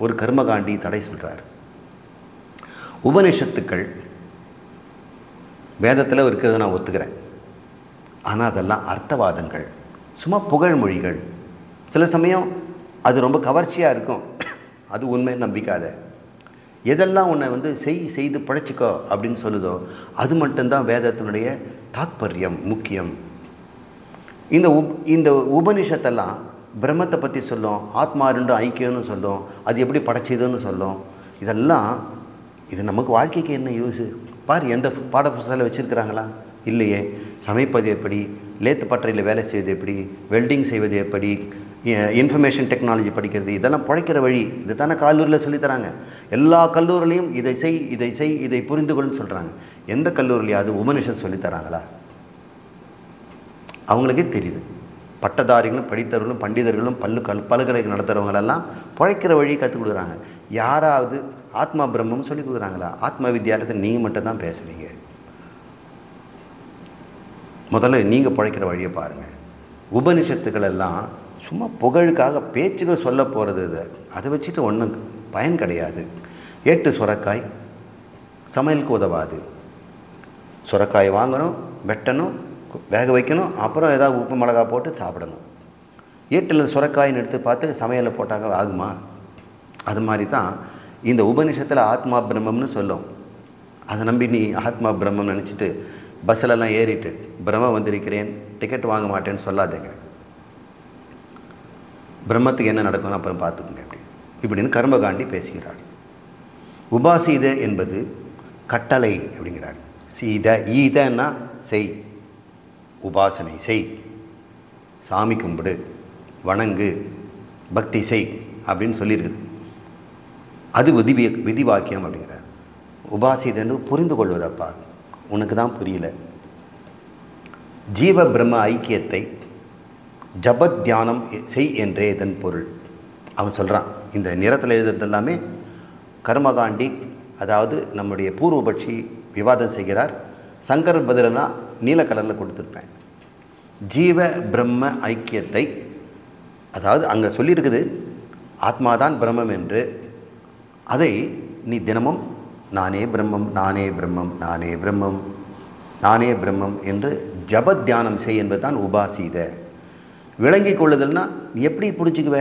ஒரு கர்மகாண்டி தடை சொல்கிறார். உபனிஷத்துக்கள் வேதத்தில் இருக்கிறத நான் ஒத்துக்கிறேன். ஆனால் அதெல்லாம் அர்த்தவாதங்கள், சும்மா புகழ்மொழிகள். சில சமயம் அது ரொம்ப கவர்ச்சியாக இருக்கும், அது உண்மை நம்பிக்காத. எதெல்லாம் உன்னை செய்து படைச்சிக்கோ அப்படின்னு சொல்லுதோ அது மட்டும்தான் வேதத்தினுடைய தாத்பரியம், முக்கியம். இந்த உபனிஷத்தெல்லாம் பிரம்மத்தை பற்றி சொல்லும், ஆத்மா ரெண்டும் ஐக்கியம்னு சொல்லும், அது எப்படி படைச்சதுன்னு சொல்லும். இதெல்லாம் இது நமக்கு வாழ்க்கைக்கு என்ன யூஸு பார். எந்த பாட புத்தகத்தில் வச்சுருக்கிறாங்களா? இல்லையே. சமைப்பது எப்படி, லேத்து பட்டறையில் வேலை செய்வது எப்படி, வெல்டிங் செய்வது எப்படி, இன்ஃபர்மேஷன் டெக்னாலஜி படிக்கிறது, இதெல்லாம் பிழைக்கிற வழி. இது தானே கல்லூரியில் சொல்லித்தராங்க. எல்லா கல்லூரிலையும் இதை செய், இதை செய், இதை புரிந்து கொள்ளுன்னு சொல்கிறாங்க. எந்த கல்லூரிலையாவது உபனிஷத் சொல்லித்தராங்களா? அவங்களுக்கே தெரியுது. பட்டதாரிகளும் படித்தவர்களும் பண்டிதர்களும் பல்கலைக்கழகம் நடத்துகிறவங்களெல்லாம் பிழைக்கிற வழி கற்றுக் கொடுக்குறாங்க. யாராவது ஆத்மா பிரம்மம் சொல்லி கொடுக்குறாங்களா? ஆத்ம வித்யாலயத்தை நீங்கள் மட்டும்தான் பேசுகிறீங்க. முதல்ல நீங்கள் பிழைக்கிற வழியை பாருங்கள். உபனிஷத்துக்கள் எல்லாம் சும்மா புகழுக்காக பேச்சுகள் சொல்ல போகிறது. அதை வச்சுட்டு ஒன்றும் பயன் கிடையாது. ஏட்டு சுரக்காய் சமையலுக்கு உதவாது. சுரக்காய் வாங்கணும், வெட்டணும், வேக வைக்கணும், அப்புறம் ஏதாவது உப்பு மிளகா போட்டு சாப்பிடணும். ஏட்டில் சுரக்காயின்னு எடுத்து பார்த்து சமையலில் போட்டாங்க ஆகுமா? அது மாதிரி தான் இந்த உபனிஷத்தில் ஆத்மா பிரம்மம்னு சொல்லும். அதை நம்பி நீ ஆத்மா பிரம்மம் நினச்சிட்டு பஸ்ஸிலெல்லாம் ஏறிட்டு பிரம்ம வந்திருக்கிறேன், டிக்கெட் வாங்க மாட்டேன்னு சொல்லாதேங்க. பிரம்மத்துக்கு என்ன நடக்கும்னு அப்புறம் பார்த்துக்குங்க இப்படின்னு கர்மகாண்டி பேசுகிறார். உபாசீத என்பது கட்டளை அப்படிங்கிறார். சீத ஈதன்னா செய், உபாசனை செய், சாமி கும்பிடு, வணங்கு, பக்தி செய் அப்படின்னு சொல்லியிருக்குது. அது விதி வாக்கியம் அப்படிங்கிறார். உபாசீதன்னு புரிந்து கொள்வதப்பா, உனக்கு தான் புரியல. ஜீவ பிரம்ம ஐக்கியத்தை ஜபத் தியானம் செய் என்றே இதன் பொருள். அவன் சொல்கிறான். இந்த நிறத்தில் எழுதுறது எல்லாமே கர்மகாண்டி, அதாவது நம்முடைய பூர்வபட்சி விவாதம் செய்கிறார். சங்கர் பதிலெல்லாம் நீல கலரில் கொடுத்துருப்பேன். ஜீவ பிரம்ம ஐக்கியத்தை, அதாவது அங்கே சொல்லியிருக்குது ஆத்மாதான் பிரம்மம் என்று. அதை நீ தினமும் நானே பிரம்மம், நானே பிரம்மம், நானே பிரம்மம், நானே பிரம்மம் என்று ஜப தியானம் செய் என்பது தான் உபாசீத. விளங்கி கொள்ளுதல்னா நீ எப்படி பிடிச்சிக்குவ?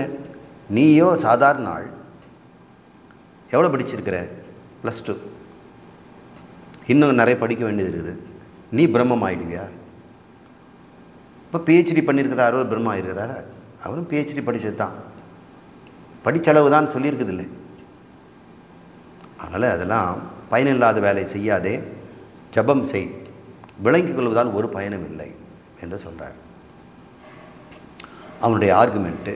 நீயோ சாதாரண ஆள், எவ்வளோ படிச்சிருக்கிற? +2. இன்னும் நிறைய படிக்க வேண்டியது இருக்குது. நீ பிரம்மம் ஆகிடுவியா? இப்போ PhD பண்ணியிருக்கிறார், அவர் பிரம்மம் ஆகிருக்கிறாரா? அவரும் PhD படித்தது தான், படித்தளவு தான் சொல்லியிருக்குது இல்லை. அதனால் அதெல்லாம் பயனில்லாத வேலை செய்யாதே, ஜபம் செய், விளங்கிக் கொள்வதால் ஒரு பயனும் இல்லை என்று சொல்கிறார். அவனுடைய ஆர்குமெண்ட்டு,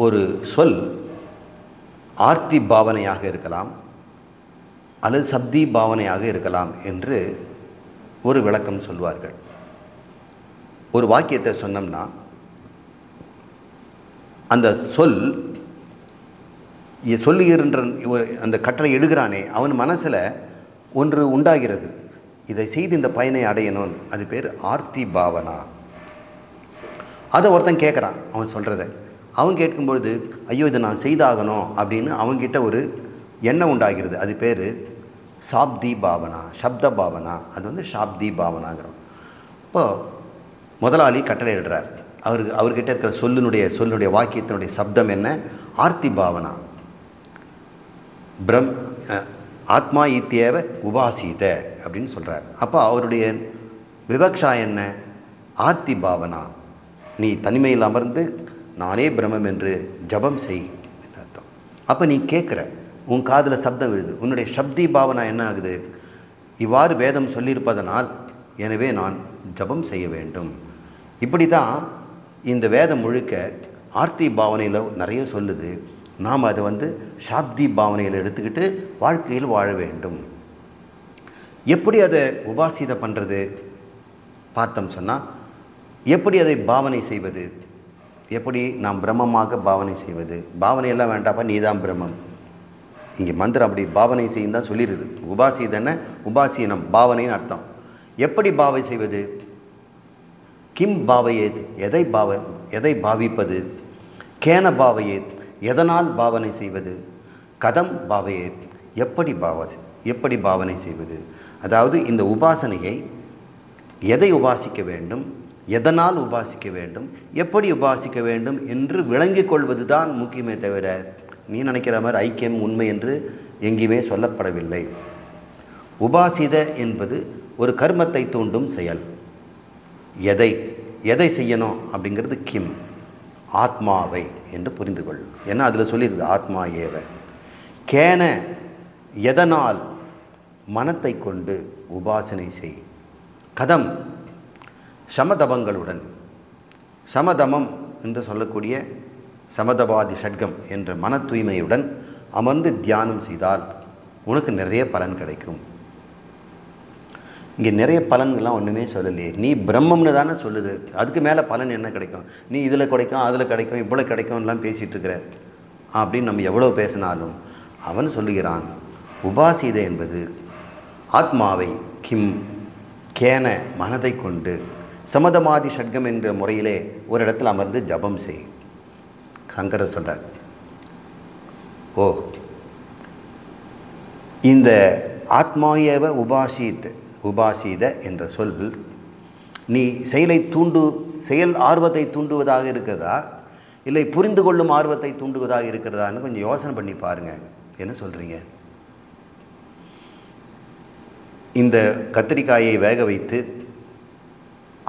ஒரு சொல் ஆர்த்தி பாவனையாக இருக்கலாம் அல்லது சப்தி பாவனையாக இருக்கலாம் என்று ஒரு விளக்கம் சொல்வார்கள். ஒரு வாக்கியத்தை சொன்னோம்னா அந்த சொல் சொல்லுகின்ற அந்த கட்டளை எடுக்கிறானே அவன் மனசில் ஒன்று உண்டாகிறது, இதை செய்து இந்த பயனை அடையணும், அது பேர் ஆர்த்தி பாவனா. அதை ஒருத்தன் கேட்குறான், அவன் சொல்கிறத அவன் கேட்கும்பொழுது ஐயோ இதை நான் செய்தாகணும் அப்படின்னு அவன்கிட்ட ஒரு எண்ணம் உண்டாகிறது, அது பேர் சாப்தி பாவனா, சப்த பாவனா. அது சாப்தி பாவனாங்கிறோம். இப்போது முதலாளி கட்டளை இடுறார், அவர்கிட்ட இருக்கிற சொல்லுடைய வாக்கியத்தினுடைய சப்தம் என்ன? ஆர்த்தி பாவனா. ஆத்மா ஈத்தியேவ உபாசீத அப்படின்னு சொல்கிறார். அப்போ அவருடைய விவக்ஷா என்ன? ஆர்த்தி பாவனா. நீ தனிமையில் அமர்ந்து நானே பிரம்மம் என்று ஜபம் செய் என்று அர்த்தம். அப்போ நீ கேட்குற, உன் காதில் சப்தம் விழுது, உன்னுடைய சப்தி பாவனா என்ன ஆகுது? இவ்வாறு வேதம் சொல்லியிருப்பதனால் எனவே நான் ஜபம் செய்ய வேண்டும். இப்படி தான் இந்த வேதம் முழுக்க ஆர்த்தி பாவனையில் நிறைய சொல்லுது. நாம் அதை சாப்தி பாவனையில் எடுத்துக்கிட்டு வாழ்க்கையில் வாழ வேண்டும். எப்படி அதை உபாசித பண்ணுறது பார்த்தோம் சொன்னால், எப்படி அதை பாவனை செய்வது, எப்படி நாம் பிரம்மமாக பாவனை செய்வது? பாவனையெல்லாம் வேண்டாப்பா, நீ தான் பிரம்மம். இங்கே மந்திரம் அப்படி பாவனை செய்யும் தான் சொல்லிடுது. உபாசிதன உபாசீனம் பாவனைன்னு அர்த்தம். எப்படி பாவை செய்வது? கிம் பாவையேத், எதை பாவிப்பது? கேன பாவையேத், எதனால் பாவனை செய்வது? கதம் பாவையேத், எப்படி பாவனை செய்வது? அதாவது இந்த உபாசனையை எதை உபாசிக்க வேண்டும், எதனால் உபாசிக்க வேண்டும், எப்படி உபாசிக்க வேண்டும் என்று விளங்கிக் கொள்வது தான் முக்கியமே தவிர நீ நினைக்கிற மாதிரி ஐக்கியம் உண்மை என்று எங்கேயுமே சொல்லப்படவில்லை. உபாசித என்பது ஒரு கர்மத்தை தூண்டும் செயல். எதை செய்யணும் அப்படிங்கிறது கிம், ஆத்மாவை என்று புரிந்து கொள். ஏன்னா அதில் சொல்லிடுது ஆத்மா ஏவ. கேன, எதனால், மனத்தை கொண்டு உபாசனை செய். கதம், சமதபங்களுடன், சமதமம் என்று சொல்லக்கூடிய சமதபாதி ஷட்கம் என்ற மன தூய்மையுடன் அமர்ந்து தியானம் செய்தால் உனக்கு நிறைய பலன் கிடைக்கும். இங்கே நிறைய பலன்கள்லாம் ஒன்றுமே சொல்லலையே, நீ பிரம்மம்னு தானே சொல்லுது, அதுக்கு மேலே பலன் என்ன கிடைக்கும்? நீ இதில் கிடைக்கும், அதில் கிடைக்கும், இவ்வளோ கிடைக்கும்லாம் பேசிகிட்டு இருக்கிற அப்படின்னு நம்ம எவ்வளோ பேசினாலும் அவன் சொல்லுகிறான், உபாசீதை என்பது ஆத்மாவை கிம் கேன மனதை கொண்டு சமதமாதி ஷட்கம் என்ற முறையிலே ஒரு இடத்துல அமர்ந்து ஜபம் செய். சங்கரர் சொல்கிறார், ஓ இந்த ஆத்மாயேவ உபாசீத என்ற சொல் நீ செயல் ஆர்வத்தை தூண்டுவதாக இருக்கிறதா இல்லை புரிந்து கொள்ளும் ஆர்வத்தை தூண்டுவதாக இருக்கிறதான்னு கொஞ்சம் யோசனை பண்ணி பாருங்கள். என்ன சொல்கிறீங்க? இந்த கத்திரிக்காயை வேக வைத்து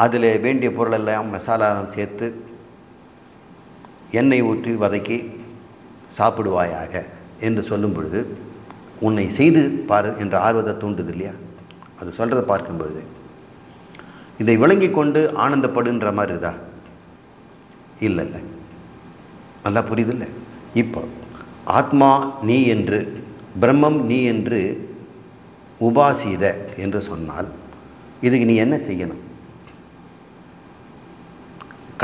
அதில் வேண்டிய பொருளெல்லாம் மசாலாலாம் சேர்த்து எண்ணெய் ஊற்றி வதக்கி சாப்பிடுவாயாக என்று சொல்லும் பொழுது உன்னை செய்து பாரு என்ற ஆர்வத்தை தூண்டுது இல்லையா? அது சொல்கிறத பார்க்கும் பொழுது இதை விளங்கி கொண்டு ஆனந்தப்படுன்ற மாதிரி இருக்குதா? இல்லை, நல்லா புரியுது இல்லை? இப்போ ஆத்மா நீ என்று, பிரம்மம் நீ என்று உபாசீத என்று சொன்னால் இதுக்கு நீ என்ன செய்யணும்?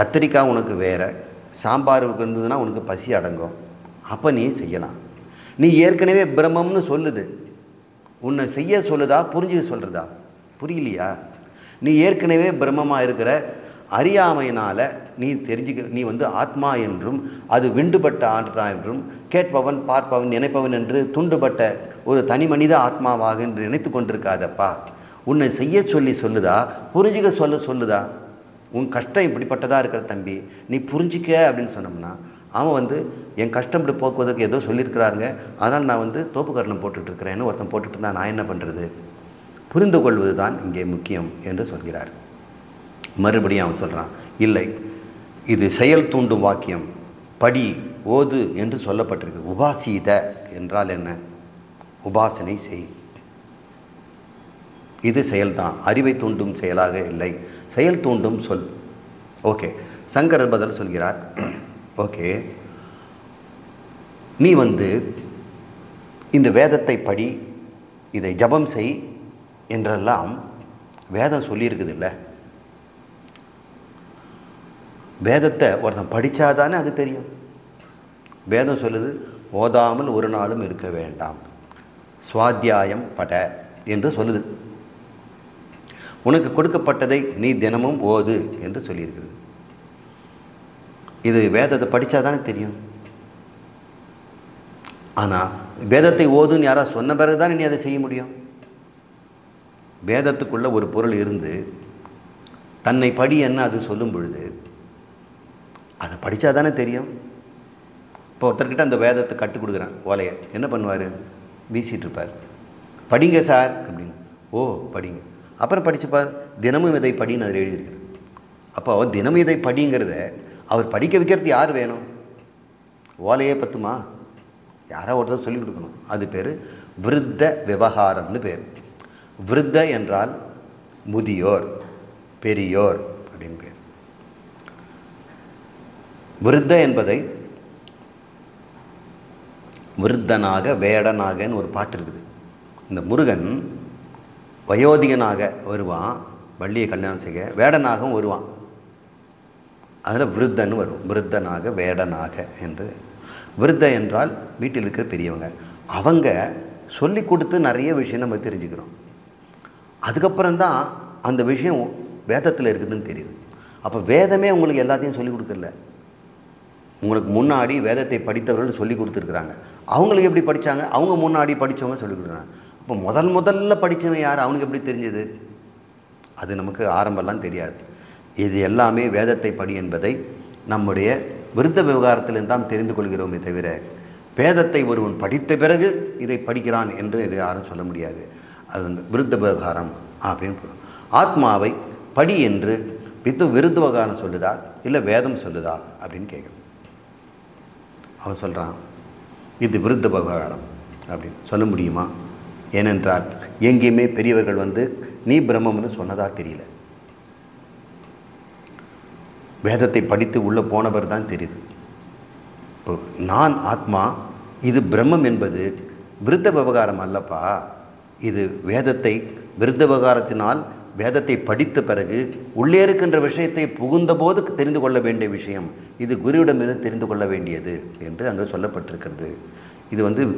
கத்திரிக்காய் உனக்கு வேறு, சாம்பாருக்கு இருந்ததுன்னா உனக்கு பசி அடங்கும், அப்போ நீ செய்யலாம். நீ ஏற்கனவே பிரம்மம்னு சொல்லுது, உன்னை செய்ய சொல்லுதா புரிஞ்சுக்க சொல்கிறதா? புரியலையா? நீ ஏற்கனவே பிரம்மமாக இருக்கிற அறியாமையினால் நீ ஆத்மா என்றும் அது விண்டுபட்ட ஆத்மா என்றும் கேட்பவன் பார்ப்பவன் நினைப்பவன் என்று துண்டுபட்ட ஒரு தனி மனித ஆத்மாவாக என்று நினைத்து கொண்டிருக்காதப்பா. உன்னை செய்ய சொல்லி சொல்லுதா, புரிஞ்சிக்க சொல்லுதா? உன் கஷ்டம் இப்படிப்பட்டதாக இருக்கிற தம்பி, நீ புரிஞ்சிக்க அப்படின்னு சொன்னோம்னா, அவன் என் கஷ்டம் இப்படி போக்குவதற்கு ஏதோ சொல்லியிருக்கிறாருங்க, அதனால் நான் தோப்புக்கரணம் போட்டுட்ருக்கிறேன்னு ஒருத்தன் போட்டுட்டு இருந்தால் நான் என்ன பண்ணுறது? புரிந்து கொள்வது தான் இங்கே முக்கியம் என்று சொல்கிறார். மறுபடியும் அவன் சொல்கிறான், இல்லை, இது செயல் தூண்டும் வாக்கியம், படி, ஓது என்று சொல்லப்பட்டிருக்கு. உபாசீத என்றால் என்ன? உபாசனை செய். இது செயல்தான், அறிவை தூண்டும் செயலாக இல்லை, செயல் தூண்டும் சொல். ஓகே, சங்கரர் பதில் சொல்கிறார், ஓகே, நீ இந்த வேதத்தை படி, இதை ஜபம் செய் என்றெல்லாம் வேதம் சொல்லியிருக்குது இல்லை? வேதத்தை ஒருத்தன் படித்தாதானே அது தெரியும். வேதம் சொல்லுது, ஓதாமல் ஒரு நாளும் இருக்க வேண்டாம், சுவாத்தியாயம் பட என்று சொல்லுது. உனக்கு கொடுக்கப்பட்டதை நீ தினமும் ஓது என்று சொல்லியிருக்கிறது. இது வேதத்தை படித்தாதானே தெரியும். ஆனால் வேதத்தை ஓதுன்னு யாராவது சொன்ன பிறகு தானே நீ அதை செய்ய முடியும். வேதத்துக்குள்ள ஒரு பொருள் இருந்து தன்னை படி என்ன அது சொல்லும் பொழுது அதை படித்தா தானே தெரியும். இப்போ ஒருத்தர்கிட்ட அந்த வேதத்தை கற்றுக் கொடுக்குறேன் ஓலையை, என்ன பண்ணுவார்? வீசிட்டு இருப்பார். படிங்க சார் அப்படின்னு. ஓ படிங்க. அப்புறம் படிச்சுப்பார், தினமும் இதை படின்னு அதில் எழுதியிருக்குது. அப்போ தினமும் இதை படிங்கிறத அவர் படிக்க வைக்கிறது யார் வேணும்? ஓலையே பத்துமா? யாரோ ஒருத்தர் சொல்லிக் கொடுக்கணும். அது பேர் விருத்த விவகாரம்னு பேர். விருத்த என்றால் முதியோர், பெரியோர் அப்படின்னு பேர். விருத்த என்பதை விருத்தனாக வேடனாகன்னு ஒரு பாட்டு இருக்குது. இந்த முருகன் வயோதிகனாக வருவான், வள்ளியை கல்யாணம் செய்ய, வேடனாகவும் வருவான். அதில் விருத்தன்னு வரும். விருத்தனாக வேடனாக என்று. விருத்த என்றால் வீட்டில் இருக்கிற பெரியவங்க. அவங்க சொல்லி கொடுத்து நிறைய விஷயம் நம்ம தெரிஞ்சுக்கிறோம். அதுக்கப்புறம்தான் அந்த விஷயம் வேதத்தில் இருக்குதுன்னு தெரியுது. அப்போ வேதமே உங்களுக்கு எல்லாத்தையும் சொல்லிக் கொடுக்கல. உங்களுக்கு முன்னாடி வேதத்தை படித்தவர்கள் சொல்லி கொடுத்துருக்குறாங்க. அவங்களுக்கு எப்படி படித்தாங்க? அவங்க முன்னாடி படித்தவங்க சொல்லிக் கொடுக்குறாங்க. அப்போ முதல்ல படித்தவன் யார்? அவனுக்கு எப்படி தெரிஞ்சது? அது நமக்கு ஆரம்பம்லாம் தெரியாது. இது எல்லாமே வேதத்தை படி என்பதை நம்முடைய விருத்த விவகாரத்திலிருந்து தான் தெரிந்து கொள்கிறோமே தவிர, வேதத்தை ஒருவன் படித்த பிறகு இதை படிக்கிறான் என்று யாரும் சொல்ல முடியாது. அது விருத்த விவகாரம் அப்படின்னு. ஆத்மாவை படி என்று விருத்த விவகாரம் சொல்லுதா இல்லை வேதம் சொல்லுதா அப்படின்னு கேட்குறோம். அவன் சொல்கிறான், இது விருத்த விவகாரம் அப்படின்னு சொல்ல முடியுமா? ஏனென்றால் எங்கேயுமே பெரியவர்கள் நீ பிரம்மம்னு சொன்னதா தெரியல. வேதத்தை படித்து உள்ளே போனவர் தான் தெரியுது. இப்போ நான் ஆத்மா, இது பிரம்மம் என்பது விருத்த விவகாரம் அல்லப்பா. இது வேதத்தை விருத்த விவகாரத்தினால் வேதத்தை படித்த பிறகு உள்ளே இருக்கின்ற விஷயத்தை புகுந்த போது தெரிந்து கொள்ள வேண்டிய விஷயம். இது குருவிடமிருந்து தெரிந்து கொள்ள வேண்டியது என்று அங்கே சொல்லப்பட்டிருக்கிறது. இது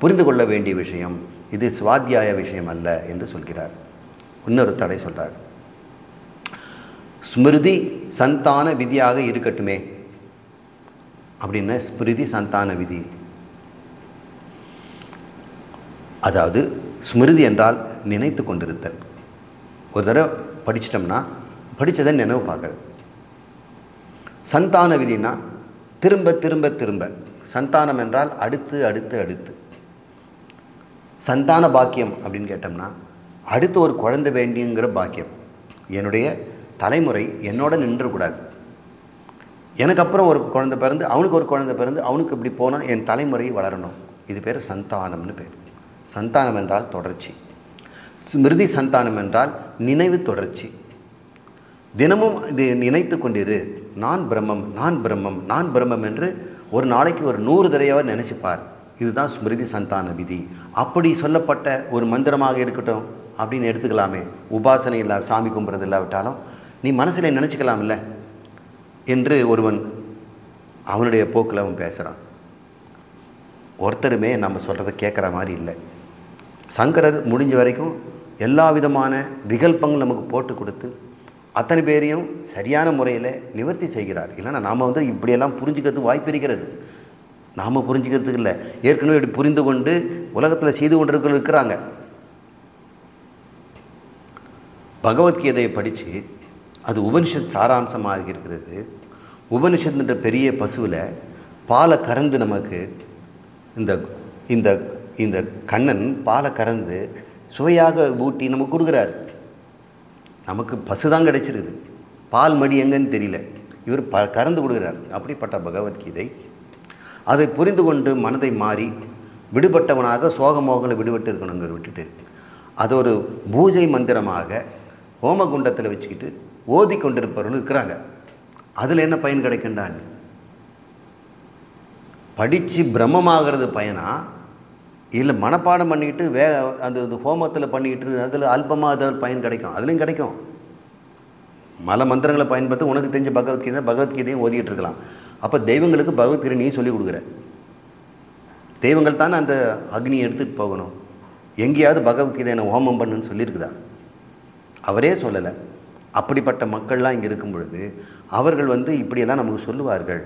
புரிந்து கொள்ள வேண்டிய விஷயம், இது சுவாத்தியாய விஷயம் அல்ல என்று சொல்கிறார். இன்னொரு தடை சொல்கிறார், ஸ்மிருதி சந்தான விதியாக இருக்கட்டுமே அப்படின்னா, ஸ்மிருதி சந்தான விதி அதாவது ஸ்மிருதி என்றால் நினைத்து கொண்டிருத்தல். ஒரு தடவை படிச்சிட்டோம்னா படித்ததை நினைவு பார்க்கறது. சந்தான விதினா திரும்ப திரும்ப திரும்ப. சந்தானம் என்றால் அடுத்து அடுத்து அடுத்து. சந்தான பாக்கியம் அப்படின்னு கேட்டோம்னா அடுத்து ஒரு குழந்தை வேண்டிங்கிற பாக்கியம். என்னுடைய தலைமுறை என்னோட நின்றக்கூடாது. எனக்கு அப்புறம் ஒரு குழந்தை பிறந்து அவனுக்கு ஒரு குழந்தை பிறந்து அவனுக்கு இப்படி போனால் என் தலைமுறை வளரணும். இது பேர் சந்தானம்னு பேர். சந்தானம் என்றால் தொடர்ச்சி. ஸ்மிருதி சந்தானம் என்றால் நினைவு தொடர்ச்சி. தினமும் இது நினைத்து கொண்டிரு, நான் பிரம்மம் நான் பிரம்மம் நான் பிரம்மம் என்று ஒரு நாளைக்கு ஒரு 100 தடவையாக நினைச்சுப்பார். இதுதான் ஸ்மிருதி சந்தான விதி. அப்படி சொல்லப்பட்ட ஒரு மந்திரமாக இருக்கட்டும் அப்படின்னு எடுத்துக்கலாமே. உபாசனை இல்லா, சாமி கும்பிட்றது இல்லாவிட்டாலும் நீ மனசில் நினச்சிக்கலாம்ல என்று ஒருவன் அவனுடைய போக்கில் அவன் பேசுகிறான். ஒருத்தருமே நம்ம சொல்கிறத கேட்குற மாதிரி இல்லை. சங்கரர் முடிஞ்ச வரைக்கும் எல்லா விதமான விகல்பங்கள் நமக்கு போட்டு கொடுத்து அத்தனை பேரையும் சரியான முறையில் நிவர்த்தி செய்கிறார். இல்லைன்னா நாம் இப்படியெல்லாம் புரிஞ்சுக்கிறதுக்கு வாய்ப்பு இருக்கிறது. நாம் புரிஞ்சுக்கிறதுக்கு இல்லை, ஏற்கனவே இப்படி புரிந்து கொண்டு உலகத்தில் செய்து கொண்டிருக்கிறாங்க. பகவத்கீதையை படித்து அது உபனிஷத் சாராம்சமாக இருக்கிறது. உபனிஷத்துன்ற பெரிய பசுவில் பாலை கறந்து நமக்கு இந்த இந்த இந்த கண்ணன் பாலை கறந்து சுவையாக ஊட்டி நமக்கு கொடுக்குறாரு. நமக்கு பசு தான் கிடைச்சிருக்குது, பால் மடி எங்கன்னு தெரியல, இவர் கறந்து கொடுக்குறார். அப்படிப்பட்ட பகவத்கீதை அதை புரிந்து கொண்டு மனதை மாறி விடுபட்டவனாக சோகமோகங்களை விடுபட்டு இருக்கணுங்கிற விட்டுட்டு அது ஒரு பூஜை மந்திரமாக ஹோமகுண்டத்தில் வச்சுக்கிட்டு ஓதி கொண்டிருப்பவர்கள் இருக்கிறாங்க. அதில் என்ன பயன் கிடைக்கின்றான்? படித்து பிரம்மமாகிறது பயனா, இல்லை மனப்பாடம் பண்ணிக்கிட்டு அந்த ஹோமத்தில் பண்ணிக்கிட்டு அதில் அல்பமாக ஏதாவது பயன் கிடைக்கும்? அதுலேயும் கிடைக்கும். மல மந்திரங்களை பயன்படுத்தி உனக்கு தெரிஞ்ச பகவத்கீதையும் ஓதிக்கிட்டு இருக்கலாம். அப்போ தெய்வங்களுக்கு பகவத்கீதை நீ சொல்லிக் கொடுக்குற. தெய்வங்கள் தானே அந்த அக்னியை எடுத்துகிட்டு போகணும். எங்கேயாவது பகவத்கீதை என்ன ஹோமம் பண்ணுன்னு சொல்லியிருக்குதா? அவரே சொல்லலை. அப்படிப்பட்ட மக்கள்லாம் இங்கே இருக்கும் பொழுது அவர்கள் இப்படியெல்லாம் நமக்கு சொல்லுவார்கள்.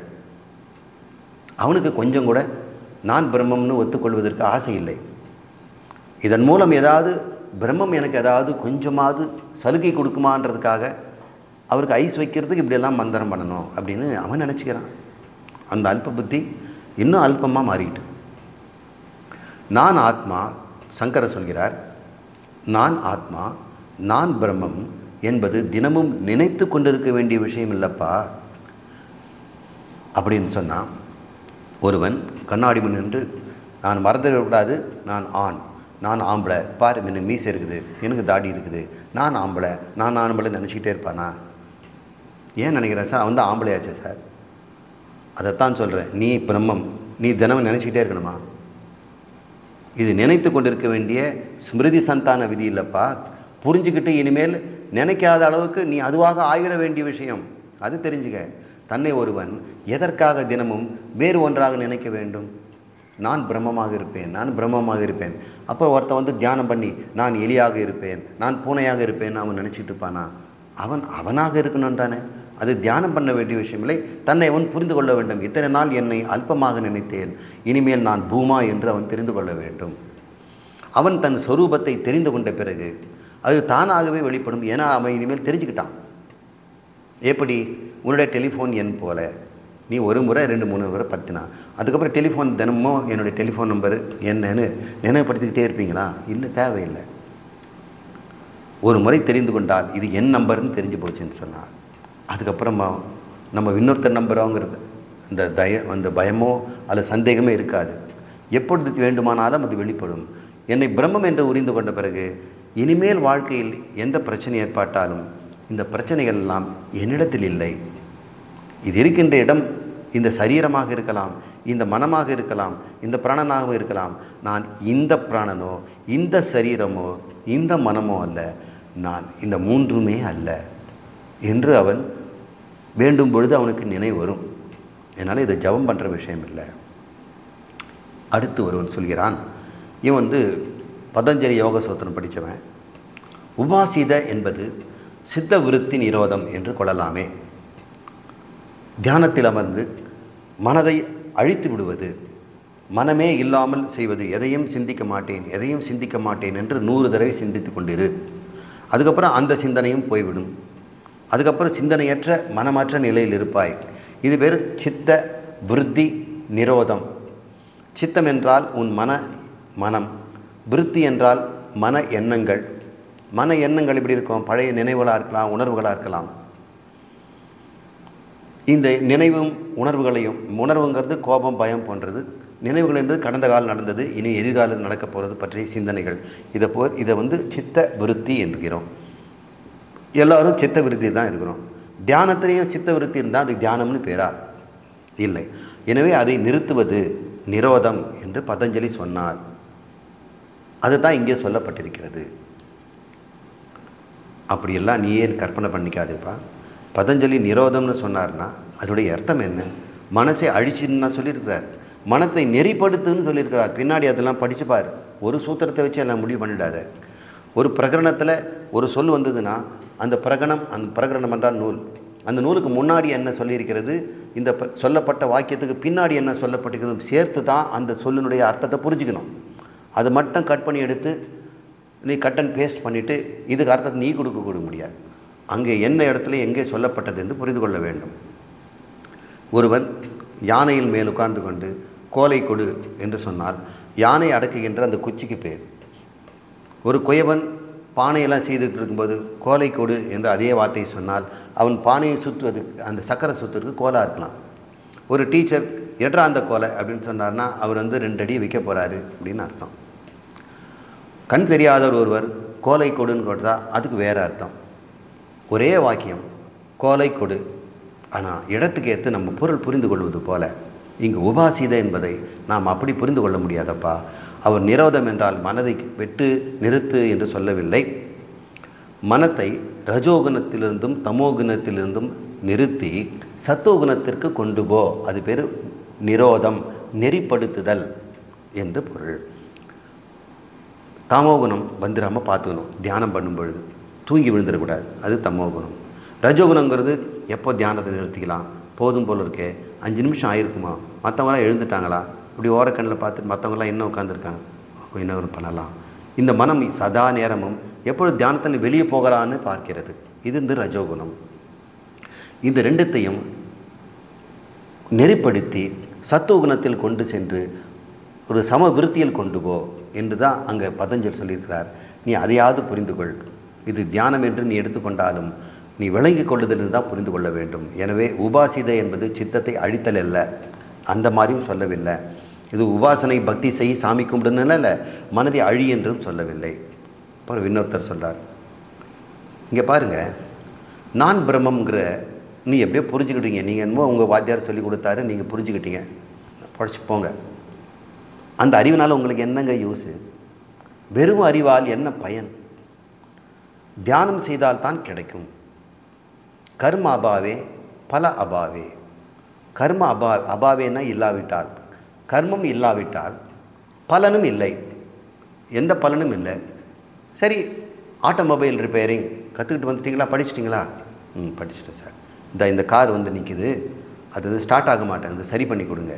அவனுக்கு கொஞ்சம் கூட நான் பிரம்மம்னு ஒத்துக்கொள்வதற்கு ஆசை இல்லை. இதன் மூலம் ஏதாவது பிரம்மம் எனக்கு ஏதாவது கொஞ்சமாவது சலுகை கொடுக்குமான்றதுக்காக அவருக்கு ஐஸ் வைக்கிறதுக்கு இப்படியெல்லாம் மந்திரம் பண்ணணும் அப்படின்னு அவன் நினச்சிக்கிறான். அந்த அல்ப புத்தி இன்னும் அல்பமாக மாறிட்டு. நான் ஆத்மா, சங்கரர் சொல்கிறார், நான் ஆத்மா, நான் பிரம்மம் என்பது தினமும் நினைத்து கொண்டிருக்க வேண்டிய விஷயம் இல்லைப்பா அப்படின்னு சொன்னான். ஒருவன் கண்ணாடி முன் நின்று நான் மறந்துவிடக்கூடாது, நான் ஆண், நான் ஆம்பளை, பாரு என்ன மீசை இருக்குது, எனக்கு தாடி இருக்குது, நான் ஆம்பளை, நான் ஆம்பளை நினச்சிக்கிட்டே இருப்பானா? ஏன் நினைக்கிறேன் சார்? அவன் தான் ஆம்பளையாச்சே சார். அதைத்தான் சொல்கிறேன். நீ பிரம்மம், நீ தினமும் நினச்சிக்கிட்டே இருக்கணுமா? இது நினைத்து கொண்டிருக்க வேண்டிய ஸ்மிருதி சந்தான விதி இல்லைப்பா. புரிஞ்சுக்கிட்டு இனிமேல் நினைக்காத அளவுக்கு நீ அதுவாக ஆகிட வேண்டிய விஷயம். அது தெரிஞ்சுக்க. தன்னை ஒருவன் எதற்காக தினமும் வேறு ஒன்றாக நினைக்க வேண்டும்? நான் பிரம்மமாக இருப்பேன், நான் பிரம்மமாக இருப்பேன். அப்போ ஒருத்தன் தியானம் பண்ணி நான் எலியாக இருப்பேன், நான் பூனையாக இருப்பேன் அவன் நினச்சிட்டு இருப்பானா? அவனாக இருக்கணும் தானே. அது தியானம் பண்ண வேண்டிய விஷயம் இல்லை. தன்னை அவன் புரிந்து கொள்ள வேண்டும். இத்தனை நாள் என்னை அல்பமாக நினைத்தேன், இனிமேல் நான் பூமா என்று அவன் தெரிந்து கொள்ள வேண்டும். அவன் தன் சொரூபத்தை தெரிந்து கொண்ட பிறகு அது தானாகவே வெளிப்படும். ஏன்னா அவன் இனிமேல் தெரிஞ்சுக்கிட்டான். எப்படி? உன்னுடைய டெலிஃபோன் எண் போல நீ ஒரு முறை 2-3 முறை படுத்தினா அதுக்கப்புறம் டெலிஃபோன் தினமும் என்னுடைய டெலிஃபோன் நம்பரு என்னன்னு நினைவுபடுத்திக்கிட்டே இருப்பீங்களா? இல்லை, தேவையில்லை. ஒரு முறை தெரிந்து கொண்டால் இது என் நம்பர்னு தெரிஞ்சு போச்சுன்னு சொன்னால் அதுக்கப்புறமா நம்ம இன்னொருத்தர் நம்புகிறோங்கிறது அந்த பயமோ அல்லது சந்தேகமே இருக்காது. எப்பொழுது வேண்டுமானாலும் அது வெளிப்படும். என்னை பிரம்மம் என்று உரிந்து கொண்ட பிறகு இனிமேல் வாழ்க்கையில் எந்த பிரச்சனை ஏற்பட்டாலும் இந்த பிரச்சனைகள் எல்லாம் என்னிடத்தில் இல்லை. இது இருக்கின்ற இடம் இந்த சரீரமாக இருக்கலாம், இந்த மனமாக இருக்கலாம், இந்த பிராணனாக இருக்கலாம். நான் இந்த பிராணனோ இந்த சரீரமோ இந்த மனமோ அல்ல, நான் இந்த மூன்றுமே அல்ல என்று அவன் வேண்டும் பொழுது அவனுக்கு நினைவு வரும். என்னால் இதை ஜபம் பண்ணுற விஷயம் இல்லை. அடுத்து ஒருவன் சொல்கிறான், இவன் பதஞ்சலி யோக சூத்திரம் படித்தவன். உபாசித என்பது சித்த விருத்தி நிரோதம் என்று கொள்ளலாமே. தியானத்தில் அமர்ந்து மனதை அழித்து விடுவது, மனமே இல்லாமல் செய்வது, எதையும் சிந்திக்க மாட்டேன் எதையும் சிந்திக்க மாட்டேன் என்று 100 தடவை சிந்தித்து கொண்டிரு. அதுக்கப்புறம் அந்த சிந்தனையும் போய்விடும். அதுக்கப்புறம் சிந்தனையற்ற மனமற்ற நிலையில் இருப்பாய். இது பேர் சித்த விருத்தி நிரோதம். சித்தம் என்றால் உன் மனம், விருத்தி என்றால் மன எண்ணங்கள். மன எண்ணங்கள் எப்படி இருக்கும்? பழைய நினைவுகளாக இருக்கலாம், உணர்வுகளாக இருக்கலாம். இந்த நினைவும் உணர்வுகளையும், உணர்வுங்கிறது கோபம் பயம் போன்றது, நினைவுகள் என்பது கடந்த காலம் நடந்தது, இனி எதிர்காலம் நடக்க போகிறது பற்றிய சிந்தனைகள். இதை சித்த விருத்தி என்கிறோம். எல்லோரும் சித்த விருத்தி தான் இருக்கிறோம். தியானத்திலேயும் சித்த விருத்தி இருந்தால் அது தியானம்னு பேரா? இல்லை. எனவே அதை நிறுத்துவது நிரோதம் என்று பதஞ்சலி சொன்னார். அதுதான் இங்கே சொல்லப்பட்டிருக்கிறது. அப்படியெல்லாம் நீ ஏன் கற்பனை பண்ணிக்காதுப்பா. பதஞ்சலி நிரோதம்னு சொன்னார்னா அதனுடைய அர்த்தம் என்ன? மனசை அழிச்சுன்னு சொல்லியிருக்கிறார், மனத்தை நெறிப்படுத்துன்னு சொல்லியிருக்கிறார். பின்னாடி அதெல்லாம் படிச்சுப்பார். ஒரு சூத்திரத்தை வச்சு எல்லாம் முடிவு பண்ணிடாத. ஒரு பிரகரணத்தில் ஒரு சொல் வந்ததுன்னா அந்த பிரகரணம் என்றால் நூல், அந்த நூலுக்கு முன்னாடி என்ன சொல்லியிருக்கிறது, இந்த சொல்லப்பட்ட வாக்கியத்துக்கு பின்னாடி என்ன சொல்லப்பட்டிருக்கிறது சேர்த்து தான் அந்த சொல்லினுடைய அர்த்தத்தை புரிஞ்சுக்கணும். அதை மட்டும் கட் பண்ணி எடுத்து நீ கட் அண்ட் பேஸ்ட் பண்ணிவிட்டு இதுக்கு அர்த்தத்தை நீ கொடுக்க முடியாது. அங்கே என்ன இடத்துல எங்கே சொல்லப்பட்டது என்று புரிந்து கொள்ள வேண்டும். ஒருவன் யானையின் மேல் உட்கார்ந்து கொண்டு கோலை கொடு என்று சொன்னால் யானை அடக்குகின்ற அந்த குச்சிக்கு பேர். ஒரு குயவன் பானையெல்லாம் செய்துட்டு இருக்கும்போது கோலை கொடு என்று அதே வார்த்தையை சொன்னால் அவன் பானையை சுற்றுவது அந்த சக்கரை சுற்றுறதுக்கு கோலாக இருக்கலாம். ஒரு டீச்சர் எட்ரா அந்த கோலை அப்படின்னு சொன்னார்னா அவர் 2 அடி வைக்க போகிறாரு அப்படின்னு அர்த்தம். கண் தெரியாதவர் ஒருவர் கோலை கொடுன்னு கொடுத்தா அதுக்கு வேறு அர்த்தம். ஒரே வாக்கியம் கோலை கொடு, ஆனால் இடத்துக்கு ஏற்று நம்ம பொருள் புரிந்து கொள்வது போல இங்கு உபாசித என்பதை நாம் அப்படி புரிந்து கொள்ள முடியாதப்பா. அவர் நிரோதம் என்றால் மனதை வெட்டு நிறுத்து என்று சொல்லவில்லை. மனத்தை ரஜோகுணத்திலிருந்தும் தமோகுணத்திலிருந்தும் நிறுத்தி சத்தோகுணத்திற்கு கொண்டு போ, அது பேர் நிரோதம், நெறிப்படுத்துதல் என்று பொருள். தமோகுணம் வந்துடாமல் பார்த்துக்கணும். தியானம் பண்ணும் பொழுது தூங்கி விழுந்துடக்கூடாது, அது தமோகுணம். ரஜோகுணங்கிறது எப்போ தியானத்தை நிறுத்திக்கலாம், போதும் போல் இருக்கே, 5 நிமிஷம் ஆயிருக்குமா, மற்றவங்களாம் எழுந்துட்டாங்களா, இப்படி ஓரக்கண்ணில் பார்த்துட்டு மற்றவங்களாம் என்ன உட்காந்துருக்காங்க, என்ன ஒரு பண்ணலாம். இந்த மனம் சதா நேரமும் எப்பொழுது தியானத்தில் வெளியே போகலான்னு பார்க்கிறது. இது ரஜோகுணம். இந்த 2த்தையும் நெறிப்படுத்தி சத்துவகுணத்தில் கொண்டு சென்று ஒரு சம விருத்தியில் கொண்டு போ என்று தான் அங்கே பதஞ்சலி சொல்லியிருக்கிறார். நீ அதையாவது புரிந்து கொள். இது தியானம் என்று நீ எடுத்துக்கொண்டாலும் நீ விளங்கிக் கொள்ளுதல் என்று தான் புரிந்து கொள்ள வேண்டும். எனவே உபாசித என்பது சித்தத்தை அழித்தல் அல்ல, அந்த மாதிரியும் சொல்லவில்லை. இது உபாசனை பக்தி செய் சாமி கும்பிடுன்னு இல்லை, மனதை அழி என்றும் சொல்லவில்லை. அப்புறம் இன்னொருத்தர் சொல்கிறார், இங்கே பாருங்கள், நான் பிரம்மங்கிற நீ எப்படியோ புரிஞ்சுக்கிட்டீங்க. நீங்கள் என்னமோ உங்கள் வாத்தியார் சொல்லி கொடுத்தாரு, நீங்கள் புரிஞ்சுக்கிட்டீங்க, படிச்சு போங்க. அந்த அறிவினால் உங்களுக்கு என்னங்க யூஸு? வெறும் அறிவால் என்ன பயன்? தியானம் செய்தால் தான் கிடைக்கும். கர்ம அபாவே பல அபாவே. கர்ம அபாவேன்னா இல்லாவிட்டால், கர்மம் இல்லாவிட்டால் பலனும் இல்லை, எந்த பலனும் இல்லை. சரி, ஆட்டோமொபைல் ரிப்பேரிங் கற்றுக்கிட்டு வந்துட்டிங்களா, படிச்சிட்டிங்களா? படிச்சிட்டேன் சார். இந்த கார் நிற்கிது, அது ஸ்டார்ட் ஆக மாட்டேங்குது, சரி பண்ணி கொடுங்க.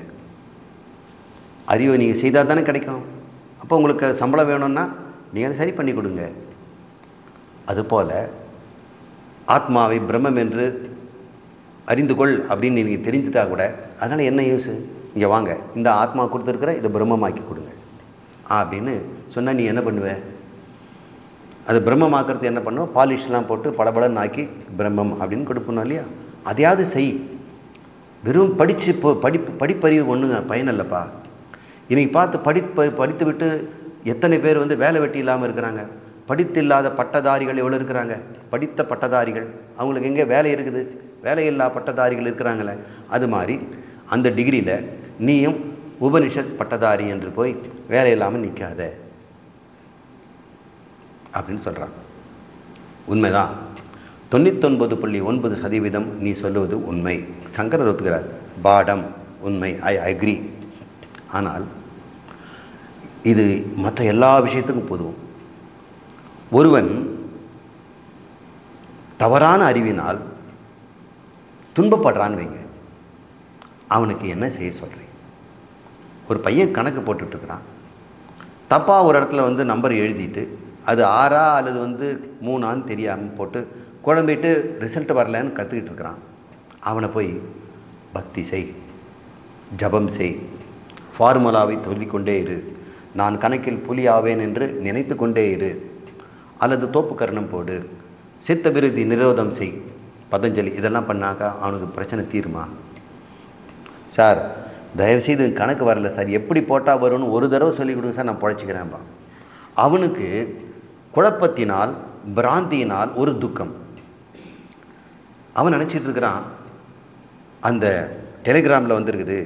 அறிவை நீங்கள் செய்தால் தானே கிடைக்கும். அப்போ உங்களுக்கு சம்பளம் வேணும்னா நீங்கள் அதை சரி பண்ணி கொடுங்க. அதுபோல் ஆத்மாவை பிரம்மம் என்று அறிந்து கொள் அப்படின்னு நீங்கள் தெரிஞ்சுட்டா கூட அதனால் என்ன யூஸு? இங்கே வாங்க, இந்த ஆத்மா கொடுத்துருக்குற இதை பிரம்மமாக்கி கொடுங்க அப்படின்னு சொன்னால் நீ என்ன பண்ணுவ? அது பிரம்மமாக்குறது என்ன பண்ணுவோம்? பாலிஷ்லாம் போட்டு பளபளன்னு ஆக்கி பிரம்மம் அப்படின்னு கொடுப்பணும் இல்லையா? அதையாவது செய். வெறும் படிப்பறிவு ஒன்றுங்க பயனில்லைப்பா. இன்றைக்கி பார்த்து படித்து விட்டு எத்தனை பேர் வேலை வெட்டி இல்லாமல் இருக்கிறாங்க. படித்தில்லாத பட்டதாரிகள் எவ்வளோ இருக்கிறாங்க. படித்த பட்டதாரிகள் அவங்களுக்கு எங்கே வேலை இருக்குது? வேலையில்லா பட்டதாரிகள் இருக்கிறாங்களே. அது மாதிரி அந்த டிகிரியில் நீயும் உபனிஷத் பட்டதாரி என்று போய் வேலை இல்லாமல் நிற்காத அப்படின்னு சொல்கிறாங்க. உண்மைதான். 99.9% நீ சொல்லுவது உண்மை. சங்கரர் ஒத்துக்கிறார், பாடம் உண்மை, ஐ அக்ரி. ஆனால் இது மற்ற எல்லா விஷயத்துக்கும் பொதுவும். ஒருவன் தவறான அறிவினால் துன்பப்படுறான்னு வைங்க, அவனுக்கு என்ன செய்ய சொல்கிறேன்? ஒரு பையன் கணக்கு போட்டுட்ருக்கிறான், தப்பாக ஒரு இடத்துல நம்பர் எழுதிட்டு அது 6 அல்லது 3 தெரியாமல் போட்டு குழம்பிட்டு ரிசல்ட் வரலன்னு கற்றுக்கிட்டு இருக்கிறான். அவனை போய் பக்தி செய், ஜபம் செய், ஃபார்முலாவை சொல்லிக்கொண்டே இரு, நான் கணக்கில் புலி ஆவேன் என்று நினைத்து கொண்டே இரு, அல்லது தோப்பு கரணம் போடு, சித்த விருதி நிரோதம் செய், பதஞ்சலி இதெல்லாம் பண்ணாக்கா அவனுக்கு பிரச்சனை தீருமா? சார் தயவுசெய்து கணக்கு வரல சார், எப்படி போட்டால் வரும்னு ஒரு தடவை சொல்லிக் கொடுங்க சார், நான் பழச்சிக்கிறேன்பா. அவனுக்கு குழப்பத்தினால் பிராந்தியினால் ஒரு துக்கம். அவன் நினச்சிட்டு இருக்கிறான், அந்த டெலிகிராமில் வந்திருக்குது,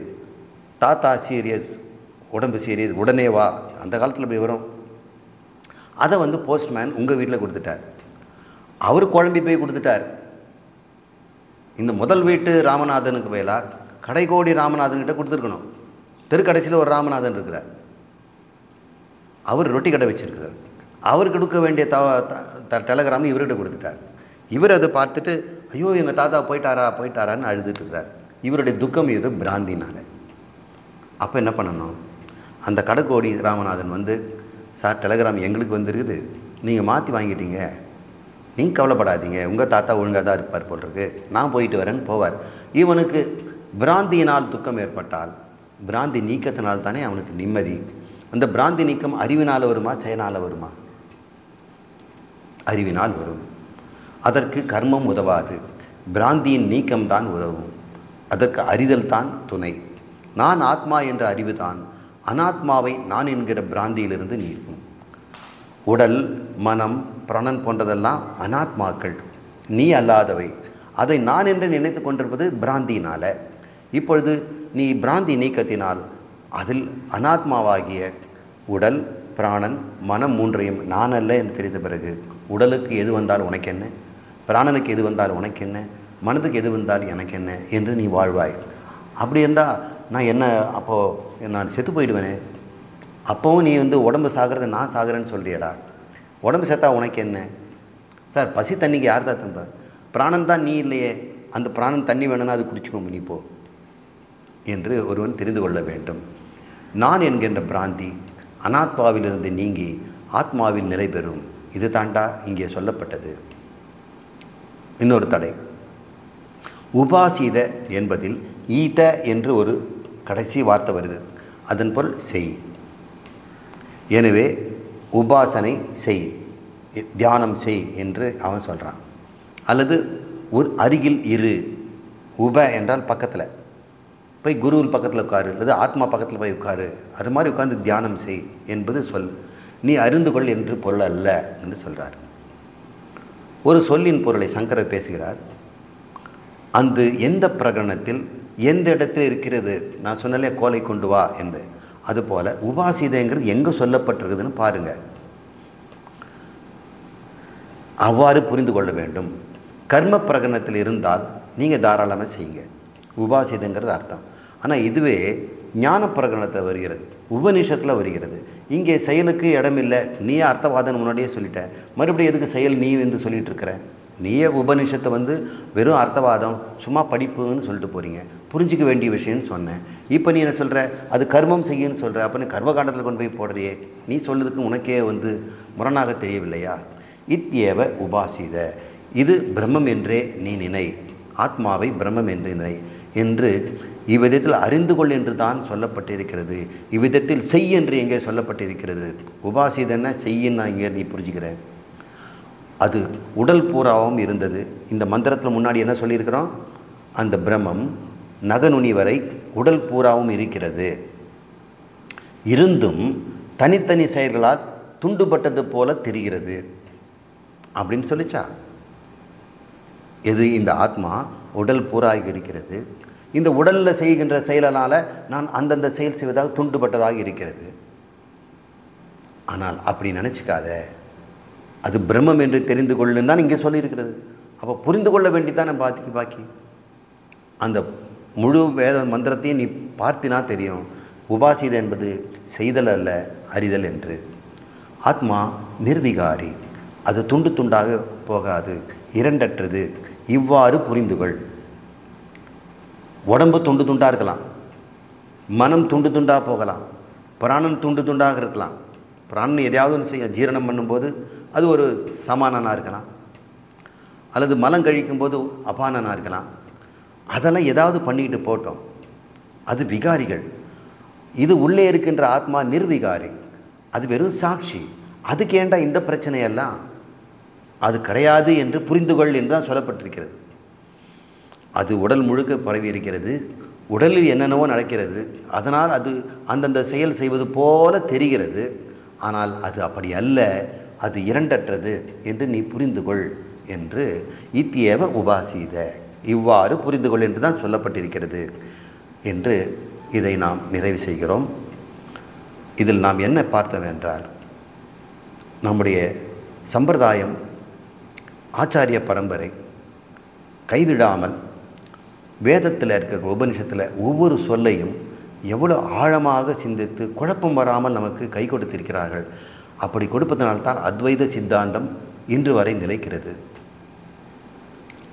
தாத்தா சீரியஸ், உடம்பு சீரியஸ், உடனே வா. அந்த காலத்தில் இப்படி வரும். அதை போஸ்ட்மேன் உங்கள் வீட்டில் கொடுத்துட்டார். அவர் குழம்பி போய் கொடுத்துட்டார். இந்த முதல் வீட்டு ராமநாதனுக்கு பதிலாக கடைக்கோடி ராமநாதன்கிட்ட கொடுத்துருக்கணும். தெருக்கடைசியில் ஒரு ராமநாதன் இருக்கிறார், அவர் ரொட்டி கடை வச்சுருக்கிறார். அவர் கொடுக்க வேண்டிய டெலகிராம் இவர்கிட்ட கொடுத்துட்டார். இவர் அதை பார்த்துட்டு ஐயோ எங்கள் தாத்தா போயிட்டாரான்னு அழுதுட்டுருக்கிறார். இவருடைய துக்கம் இது பிராந்தினால. அப்போ என்ன பண்ணணும்? அந்த கடைக்கோடி ராமநாதன் சார் டெலகிராம் எங்களுக்கு வந்துருக்குது, நீங்கள் மாற்றி வாங்கிட்டீங்க, நீங்கள் கவலைப்படாதீங்க, உங்கள் தாத்தா ஒழுங்காக தான் இருப்பார் போல் இருக்கு, நான் போயிட்டு வரேன்னு போவார். இவனுக்கு பிராந்தியினால் துக்கம் ஏற்பட்டால் பிராந்தி நீக்கத்தினால் தானே அவனுக்கு நிம்மதி. அந்த பிராந்தி நீக்கம் அறிவினால் வருமா செயனால் வருமா? அறிவினால் வரும். அதற்கு கர்மம் உதவாது, பிராந்தியின் நீக்கம்தான் உதவும். அதற்கு அறிதல் தான் துணை. நான் ஆத்மா என்ற அறிவு தான் அனாத்மாவை நான் என்கிற பிராந்தியிலிருந்து நீக்கும். உடல், மனம், பிராணன் போன்றதெல்லாம் அனாத்மாக்கள், நீ அல்லாதவை. அதை நான் என்று நினைத்து கொண்டிருப்பது பிராந்தியினால். இப்பொழுது நீ பிராந்தி நீக்கத்தினால் அதில் அனாத்மாவாகிய உடல், பிராணன், மனம் மூன்றையும் நான் அல்ல என்று தெரிந்த பிறகு உடலுக்கு எது வந்தால் உனக்கு என்ன, பிராணனுக்கு எது வந்தால் உனக்கு என்ன, மனதுக்கு எது வந்தால் எனக்கு என்ன என்று நீ வாழ்வாய். அப்படி இருந்தால் நான் என்ன, அப்போது நான் செத்து போயிடுவேனே. அப்போவும் நீ உடம்பு சாகிறத நான் சாகிறேன்னு சொல்கிறியடா. உடம்பு செத்தா உனக்கு என்ன சார்? பசி தண்ணிக்கு யார் தான் தம்பா? பிராணன் தான் நீ இல்லையே. அந்த பிராணன் தண்ணி வேணும்னா அது குடிச்சுக்கோங்க நீ போ என்று ஒருவன் தெரிந்து கொள்ள வேண்டும். நான் என்கின்ற பிராந்தி அனாத்மாவிலிருந்து நீங்கி ஆத்மாவில் நிலை பெறும். இது தாண்டா இங்கே சொல்லப்பட்டது. இன்னொரு தடை, உபாசித என்பதில் ஈத என்று ஒரு கடைசி வார்த்தை வருது. அதன் பொருள் செய். எனவே உபாசனை செய், தியானம் செய் என்று அவன் சொல்கிறான். அல்லது ஒரு அருகில் இரு. உப என்றால் பக்கத்தில் போய் குருவில் பக்கத்தில் உட்காரு, அல்லது ஆத்மா பக்கத்தில் போய் உட்காரு, அது மாதிரி உட்கார்ந்து தியானம் செய் என்பது சொல். நீ அறிந்து கொள் என்று பொருள் அல்ல என்று சொல்கிறார். ஒரு சொல்லின் பொருளை சங்கரர் பேசுகிறார். அந்த எந்த பிரகடனத்தில் எந்த இடத்தில் இருக்கிறது, நான் சொன்னாலே கோலை கொண்டு வா என்று, அதுபோல் உபாசிதைங்கிறது எங்கே சொல்லப்பட்டிருக்குதுன்னு பாருங்கள். அவ்வாறு புரிந்து கொள்ள வேண்டும். கர்ம பிரகடனத்தில் இருந்தால் நீங்கள் தாராளமாக செய்யுங்க, உபாசிதைங்கிறது அர்த்தம். ஆனால் இதுவே ஞான பிரகடனத்தில் வருகிறது, உபநிஷத்தில் வருகிறது. இங்கே செயலுக்கு இடமில்லை, நீயே அர்த்தவாதம் முன்னாடியே சொல்லிட்ட, மறுபடியும் எதுக்கு செயல் நீ என்று சொல்லிட்டு இருக்கிற? நீயே உபநிஷத்தை வெறும் அர்த்தவாதம் சும்மா படிப்புன்னு சொல்லிட்டு போகிறீங்க, புரிஞ்சிக்க வேண்டிய விஷயம்னு சொன்னேன். இப்போ நீ என்ன சொல்கிற? அது கர்மம் செய்யன்னு சொல்கிற. அப்போ நீ கர்மகாண்டத்தில் கொண்டு போய் போடுறியே, நீ சொல்லுறதுக்கு உனக்கே முரணாக தெரியவில்லையா? இத்யேவ உபாசித, இது பிரம்மம் என்றே நீ நினை, ஆத்மாவை பிரம்மம் என்று நினை என்று இவ்விதத்தில் அறிந்து கொள் என்று தான் சொல்லப்பட்டிருக்கிறது. இவ்விதத்தில் செய் என்று எங்கே சொல்லப்பட்டிருக்கிறது? உபாசிதன்னா செய்யின்னா இங்கே நீ புரிஞ்சுக்கிற. அது உடல் பூராவும் இருந்தது. இந்த மந்திரத்தில் முன்னாடி என்ன சொல்லியிருக்கிறோம்? அந்த பிரம்மம் நகநுனி வரை உடல் பூராவும் இருக்கிறது. இருந்தும் தனித்தனி செயல்களால் துண்டுபட்டது போல தெரிகிறது அப்படின்னு சொல்லிச்சா? எது? இந்த ஆத்மா உடல் பூராக இருக்கிறது. இந்த உடலில் செய்கின்ற செயலால் நான் அந்தந்த செயல் செய்வதாக துண்டுபட்டதாக இருக்கிறது. ஆனால் அப்படி நினச்சிக்காத, அது பிரம்மம் என்று தெரிந்து கொள்ளுன்னு தான் இங்கே சொல்லியிருக்கிறது. அப்போ புரிந்து கொள்ள வேண்டித்தான் பாக்கி அந்த முழு வேத மந்திரத்தையும் நீ பார்த்தினா தெரியும். உபாசித என்பது செய்தல் அல்ல, அறிதல் என்று. ஆத்மா நிர்விகாரி, அது துண்டு துண்டாக போகாது, இரண்டற்றது. இவ்வாறு புரிந்துகொள். உடம்பு துண்டு துண்டாக இருக்கலாம், மனம் துண்டு துண்டாக போகலாம், பிராணன் துண்டு துண்டாக இருக்கலாம். பிராணன் எதையாவது ஒன்று செய்ய ஜீரணம் பண்ணும்போது அது ஒரு சமானனாக இருக்கலாம், அல்லது மலம் கழிக்கும்போது அபானனாக இருக்கலாம். அதெல்லாம் ஏதாவது பண்ணிக்கிட்டு போட்டோம், அது விகாரிகள். இது உள்ளே இருக்கின்ற ஆத்மா நிர்விகாரி, அது வெறும் சாட்சி. அதுக்கு ஏண்டா இந்த பிரச்சனையெல்லாம்? அது கிடையாது என்று புரிந்துகொள் என்று தான் சொல்லப்பட்டிருக்கிறது. அது உடல் முழுக்க பரவி இருக்கிறது, உடலில் என்னென்னவோ நடக்கிறது, அதனால் அது அந்தந்த செயல் செய்வது போல தெரிகிறது. ஆனால் அது அப்படி அல்ல, அது இரண்டற்றது என்று நீ புரிந்துகொள் என்று இத்தியேவ உபாசித, இவ்வாறு புரிந்துகொள் என்று தான் சொல்லப்பட்டிருக்கிறது என்று இதை நாம் நிறைவு செய்கிறோம். இதில் நாம் என்ன பார்த்தோம் என்றால், நம்முடைய சம்பிரதாயம், ஆச்சாரிய பரம்பரை கைவிடாமல் வேதத்தில் இருக்கிற உபனிஷத்தில் ஒவ்வொரு சொல்லையும் எவ்வளோ ஆழமாக சிந்தித்து குழப்பம் வராமல் நமக்கு கை கொடுத்திருக்கிறார்கள். அப்படி கொடுப்பதனால்தான் அத்வைத சித்தாந்தம் இன்று வரை நிலைக்கிறது.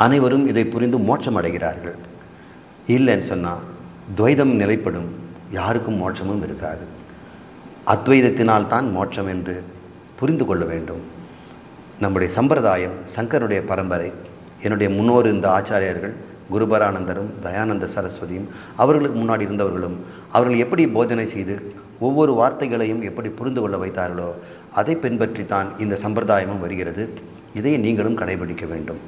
அனைவரும் இதை புரிந்து மோட்சம் அடைகிறார்கள். இல்லைன்னு சொன்னால் துவைதம் நிலைப்படும், யாருக்கும் மோட்சமும் இருக்காது. அத்வைதத்தினால் தான் மோட்சம் என்று புரிந்து கொள்ள வேண்டும். நம்முடைய சம்பிரதாயம் சங்கருடைய பரம்பரை. என்னுடைய முன்னோர் இந்த ஆச்சாரியர்கள் குருபரானந்தரும் தயானந்த சரஸ்வதியும் அவர்களுக்கு முன்னாடி இருந்தவர்களும் அவர்கள் எப்படி போதனை செய்து ஒவ்வொரு வார்த்தைகளையும் எப்படி புரிந்து கொள்ள வைத்தார்களோ அதை பின்பற்றித்தான் இந்த சம்பிரதாயமும் வருகிறது. இதை நீங்களும் கடைபிடிக்க வேண்டும்.